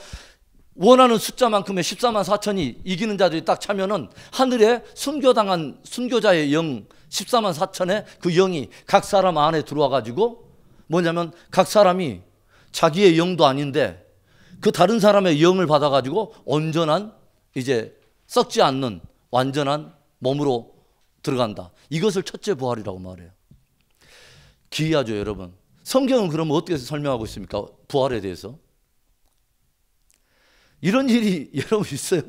원하는 숫자만큼의 14만 4천이 이기는 자들이 딱 차면은 하늘에 순교당한 순교자의 영 14만 4천의 그 영이 각 사람 안에 들어와 가지고 뭐냐면 각 사람이 자기의 영도 아닌데 그 다른 사람의 영을 받아 가지고 온전한 이제 썩지 않는 완전한 몸으로 들어간다. 이것을 첫째 부활이라고 말해요. 기이하죠, 여러분. 성경은 그러면 어떻게 설명하고 있습니까? 부활에 대해서. 이런 일이 여러분 있어요?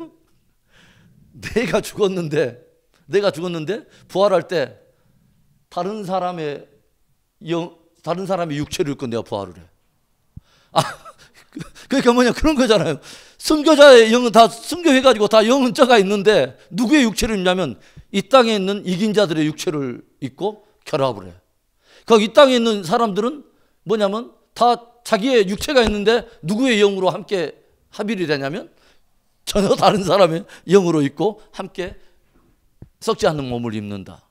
내가 죽었는데 부활할 때 다른 사람의 육체를 입고 내가 부활을 해. 그러니까 뭐냐 그런 거잖아요. 순교자의 영은 다 순교해가지고 다 영은 쪄가 있는데 누구의 육체를 입냐면 이 땅에 있는 이긴 자들의 육체를 입고 결합을 해. 그 이 땅에 있는 사람들은 뭐냐면 다 자기의 육체가 있는데 누구의 영으로 함께 합일이 되냐면 전혀 다른 사람의 영으로 있고 함께 썩지 않는 몸을 입는다.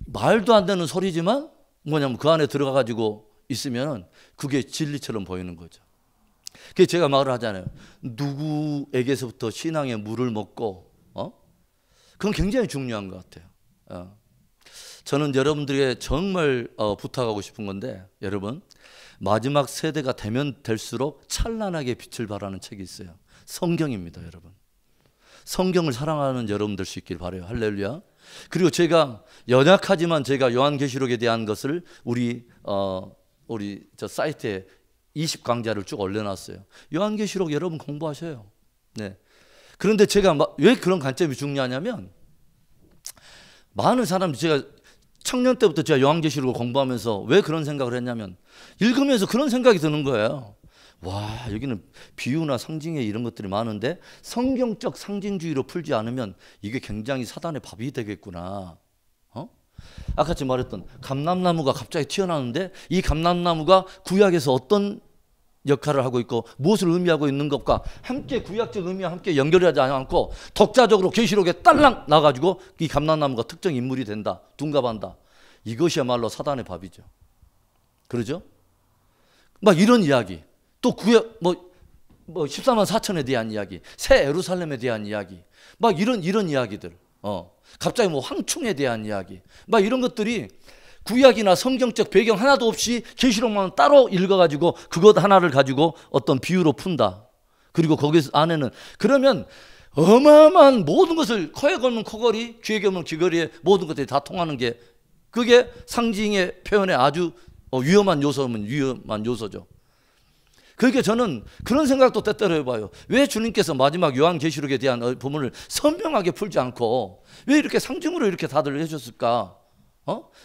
말도 안 되는 소리지만 뭐냐면 그 안에 들어가 가지고 있으면 그게 진리처럼 보이는 거죠. 그게 제가 말을 하잖아요. 누구에게서부터 신앙의 물을 먹고 그건 굉장히 중요한 것 같아요. 저는 여러분들에게 정말 부탁하고 싶은 건데, 여러분 마지막 세대가 되면 될수록 찬란하게 빛을 발하는 책이 있어요. 성경입니다, 여러분. 성경을 사랑하는 여러분 될 수 있길 바라요. 할렐루야. 그리고 제가 연약하지만 제가 요한계시록에 대한 것을 우리 저 사이트에 20강좌를 쭉 올려놨어요. 요한계시록 여러분 공부하셔요. 네. 그런데 제가 왜 그런 관점이 중요하냐면 많은 사람들이 제가 청년 때부터 제가 요한계시록을 공부하면서 왜 그런 생각을 했냐면 읽으면서 그런 생각이 드는 거예요. 와, 여기는 비유나 상징에 이런 것들이 많은데 성경적 상징주의로 풀지 않으면 이게 굉장히 사단의 밥이 되겠구나. 아까 제가 말했던 감람나무가 갑자기 튀어나오는데 이 감람나무가 구약에서 어떤 역할을 하고 있고 무엇을 의미하고 있는 것과 함께 구약적 의미와 함께 연결하지 않고 독자적으로 계시록에 딸랑 나가지고 이 감람나무가 특정 인물이 된다, 둔갑한다. 이것이야말로 사단의 밥이죠. 그러죠? 막 이런 이야기, 또 구약 14만 4천에 대한 이야기, 새 예루살렘에 대한 이야기, 막 이런 이야기들. 갑자기 황충에 대한 이야기, 막 이런 것들이 구약이나 성경적 배경 하나도 없이 계시록만 따로 읽어가지고 그것 하나를 가지고 어떤 비유로 푼다. 그리고 거기 안에는 그러면 어마어마한 모든 것을 코에 걸면 코걸이, 귀에 걸면 귀걸이에 모든 것들이 다 통하는 게 그게 상징의 표현에 아주 위험한 요소면 위험한 요소죠. 그러니까 저는 그런 생각도 때때로 해봐요. 왜 주님께서 마지막 요한계시록에 대한 부분을 선명하게 풀지 않고 왜 이렇게 상징으로 이렇게 다들 해줬을까?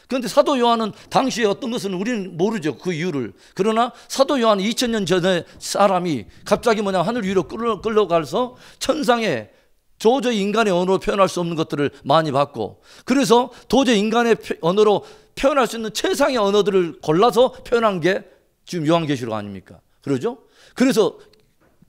그런데 사도 요한은 당시에 어떤 것은 우리는 모르죠, 그 이유를. 그러나 사도 요한 2000년 전에 사람이 갑자기 하늘 위로 끌려가서 천상에 도저히 인간의 언어로 표현할 수 없는 것들을 많이 봤고, 그래서 도저히 인간의 언어로 표현할 수 있는 최상의 언어들을 골라서 표현한 게 지금 요한계시록 아닙니까? 그러죠? 그래서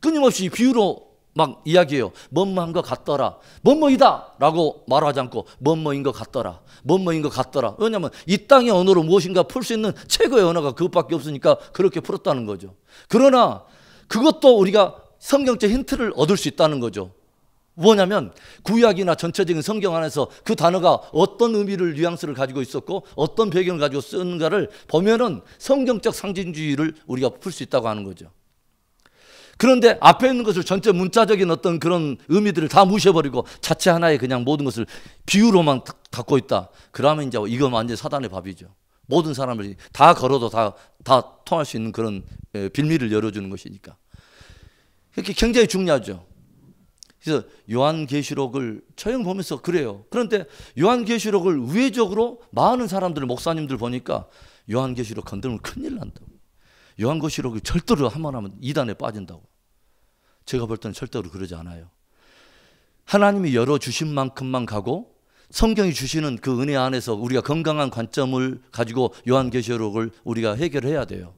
끊임없이 비유로 막 이야기해요. 뭐뭐한 것 같더라, 뭐뭐이다 라고 말하지 않고 뭐뭐인 것 같더라, 뭐뭐인 것 같더라. 왜냐하면 이 땅의 언어로 무엇인가 풀 수 있는 최고의 언어가 그것밖에 없으니까 그렇게 풀었다는 거죠. 그러나 그것도 우리가 성경적 힌트를 얻을 수 있다는 거죠. 뭐냐면 구약이나 전체적인 성경 안에서 그 단어가 어떤 의미를 뉘앙스를 가지고 있었고 어떤 배경을 가지고 쓰는가를 보면은 성경적 상징주의를 우리가 풀 수 있다고 하는 거죠. 그런데 앞에 있는 것을 전체 문자적인 어떤 그런 의미들을 다 무시해버리고 자체 하나의 그냥 모든 것을 비유로만 갖고 있다. 그러면 이제 이건 완전 사단의 밥이죠. 모든 사람을 다 걸어도 다 통할 수 있는 그런 빌미를 열어주는 것이니까. 그렇게 굉장히 중요하죠. 그래서 요한계시록을 처음 보면서 그래요. 그런데 요한계시록을 우회적으로 많은 사람들, 목사님들 보니까 요한계시록 건들면 큰일 난다고. 요한계시록을 절대로 한번 하면 이단에 빠진다고. 제가 볼 때는 절대로 그러지 않아요. 하나님이 열어주신 만큼만 가고 성경이 주시는 그 은혜 안에서 우리가 건강한 관점을 가지고 요한계시록을 우리가 해결해야 돼요.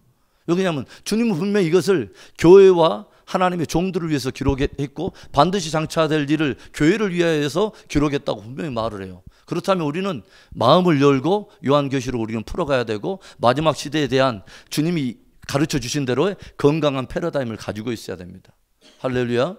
왜냐하면 주님은 분명히 이것을 교회와 하나님의 종들을 위해서 기록했고 반드시 장차될 일을 교회를 위하여서 기록했다고 분명히 말을 해요. 그렇다면 우리는 마음을 열고 요한계시록을 우리는 풀어가야 되고 마지막 시대에 대한 주님이 가르쳐 주신 대로의 건강한 패러다임을 가지고 있어야 됩니다. 할렐루야.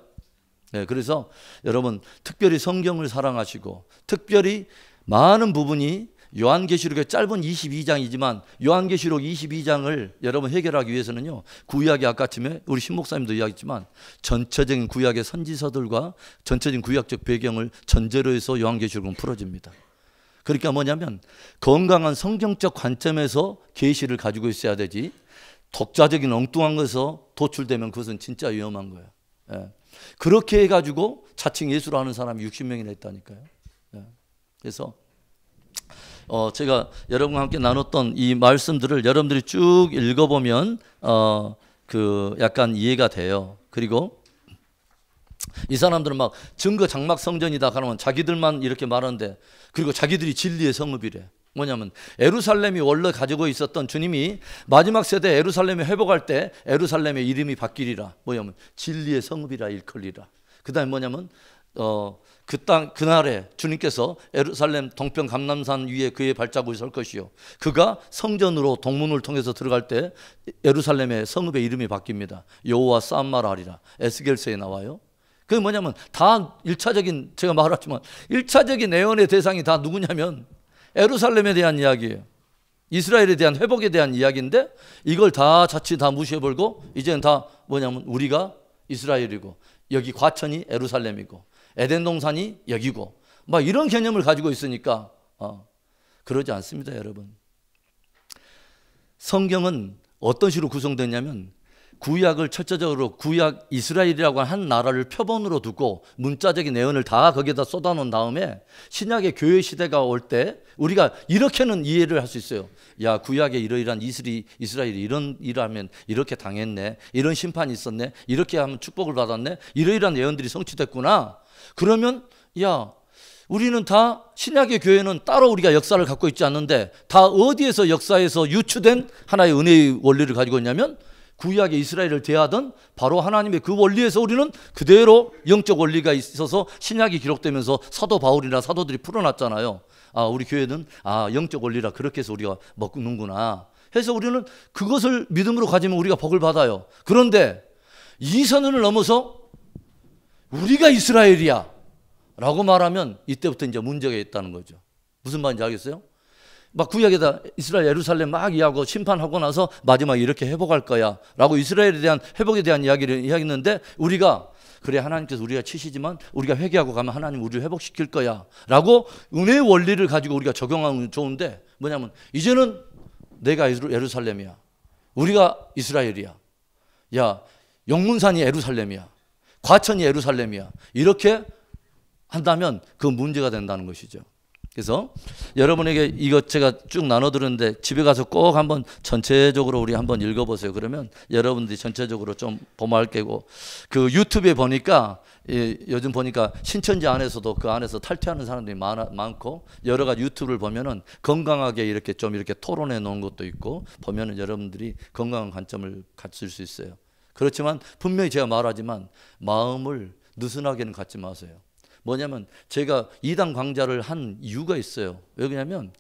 네, 그래서 여러분 특별히 성경을 사랑하시고 특별히 많은 부분이 요한계시록의 짧은 22장이지만 요한계시록 22장을 여러분 해결하기 위해서는요, 구약의 아까쯤에 우리 신목사님도 이야기했지만 전체적인 구약의 선지서들과 전체적인 구약적 배경을 전제로 해서 요한계시록은 풀어집니다. 그러니까 뭐냐면 건강한 성경적 관점에서 계시를 가지고 있어야 되지 독자적인 엉뚱한 것에서 도출되면 그것은 진짜 위험한 거예요. 예. 그렇게 해가지고 자칭 예수를 아는 사람이 60명이나 있다니까요. 예. 그래서 제가 여러분과 함께 나눴던 이 말씀들을 여러분들이 쭉 읽어보면 그 약간 이해가 돼요. 그리고 이 사람들은 막 증거 장막 성전이다 그러면 자기들만 이렇게 말하는데, 그리고 자기들이 진리의 성읍이래. 뭐냐면 예루살렘이 원래 가지고 있었던, 주님이 마지막 세대 예루살렘에 회복할 때 예루살렘의 이름이 바뀌리라. 뭐냐면 진리의 성읍이라 일컬리라. 그 다음에 뭐냐면 그날에 주님께서 예루살렘 동편 감람산 위에 그의 발자국이 설 것이요, 그가 성전으로 동문을 통해서 들어갈 때 예루살렘의 성읍의 이름이 바뀝니다. 여호와 싸움 말하리라. 에스겔서에 나와요. 그게 뭐냐면 다 1차적인, 제가 말했지만 1차적인 예언의 대상이 다 누구냐면 예루살렘에 대한 이야기예요. 이스라엘에 대한 회복에 대한 이야기인데 이걸 다 자칫 다 무시해버리고 이제는 다 뭐냐면 우리가 이스라엘이고 여기 과천이 예루살렘이고 에덴 동산이 여기고 막 이런 개념을 가지고 있으니까 그러지 않습니다, 여러분. 성경은 어떤 식으로 구성됐냐면 구약을 철저적으로 구약 이스라엘이라고 한 나라를 표본으로 두고 문자적인 예언을 다 거기에다 쏟아놓은 다음에 신약의 교회 시대가 올 때 우리가 이렇게는 이해를 할 수 있어요. 야, 구약에 이러이러한 이스라엘이 이런 일을 하면 이렇게 당했네, 이런 심판이 있었네, 이렇게 하면 축복을 받았네, 이러이러한 예언들이 성취됐구나. 그러면 야, 우리는 다 신약의 교회는 따로 우리가 역사를 갖고 있지 않는데 다 어디에서 역사에서 유추된 하나의 은혜의 원리를 가지고 있냐면 구약의 이스라엘을 대하던 바로 하나님의 그 원리에서 우리는 그대로 영적 원리가 있어서 신약이 기록되면서 사도 바울이나 사도들이 풀어놨잖아요. 우리 교회는 영적 원리라 그렇게 해서 우리가 먹는구나 해서 우리는 그것을 믿음으로 가지면 우리가 복을 받아요. 그런데 이 선을 넘어서 우리가 이스라엘이야 라고 말하면 이때부터 이제 문제가 있다는 거죠. 무슨 말인지 알겠어요? 막 구약에다 이스라엘 예루살렘 막 이야기하고 심판하고 나서 마지막에 이렇게 회복할 거야 라고 이스라엘에 대한 회복에 대한 이야기를 이야기했는데 우리가 그래, 하나님께서 우리가 치시지만 우리가 회개하고 가면 하나님 우리를 회복시킬 거야 라고 은혜의 원리를 가지고 우리가 적용하면 좋은데 뭐냐면 이제는 내가 예루살렘이야, 우리가 이스라엘이야, 야, 영문산이 예루살렘이야, 과천이 예루살렘이야, 이렇게 한다면 그 문제가 된다는 것이죠. 그래서 여러분에게 이것 제가 쭉 나눠드렸는데 집에 가서 꼭 한번 전체적으로 우리 한번 읽어보세요. 그러면 여러분들이 전체적으로 좀 범할 게고, 그 유튜브에 보니까 요즘 보니까 신천지 안에서도 그 안에서 탈퇴하는 사람들이 많고 여러 가지 유튜브를 보면은 건강하게 이렇게 좀 이렇게 토론해 놓은 것도 있고 보면은 여러분들이 건강한 관점을 갖출 수 있어요. 그렇지만 분명히 제가 말하지만 마음을 느슨하게는 갖지 마세요. 뭐냐면 제가 이단 강좌를 한 이유가 있어요. 왜 그러냐면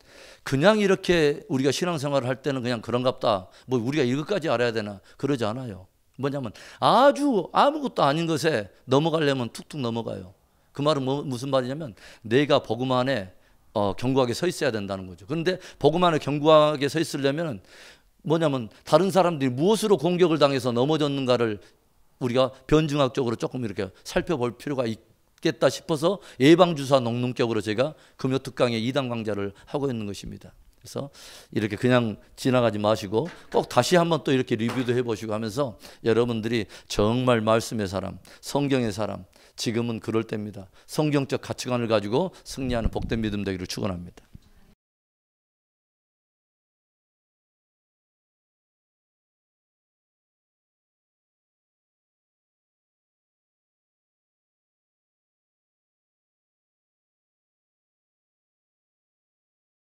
그냥 이렇게 우리가 신앙생활을 할 때는 그냥 그런갑다, 뭐 우리가 이것까지 알아야 되나, 그러지 않아요. 뭐냐면 아주 아무것도 아닌 것에 넘어가려면 툭툭 넘어가요. 그 말은 무슨 말이냐면 내가 복음 안에 견고하게 서 있어야 된다는 거죠. 그런데 복음 안에 견고하게 서 있으려면 뭐냐면 다른 사람들이 무엇으로 공격을 당해서 넘어졌는가를 우리가 변증학적으로 조금 이렇게 살펴볼 필요가 있겠다 싶어서 예방주사 녹능격으로 제가 금요 특강의 2단 강좌를 하고 있는 것입니다. 그래서 이렇게 그냥 지나가지 마시고 꼭 다시 한번 또 이렇게 리뷰도 해보시고 하면서 여러분들이 정말 말씀의 사람, 성경의 사람, 지금은 그럴 때입니다. 성경적 가치관을 가지고 승리하는 복된 믿음 되기를 축원합니다.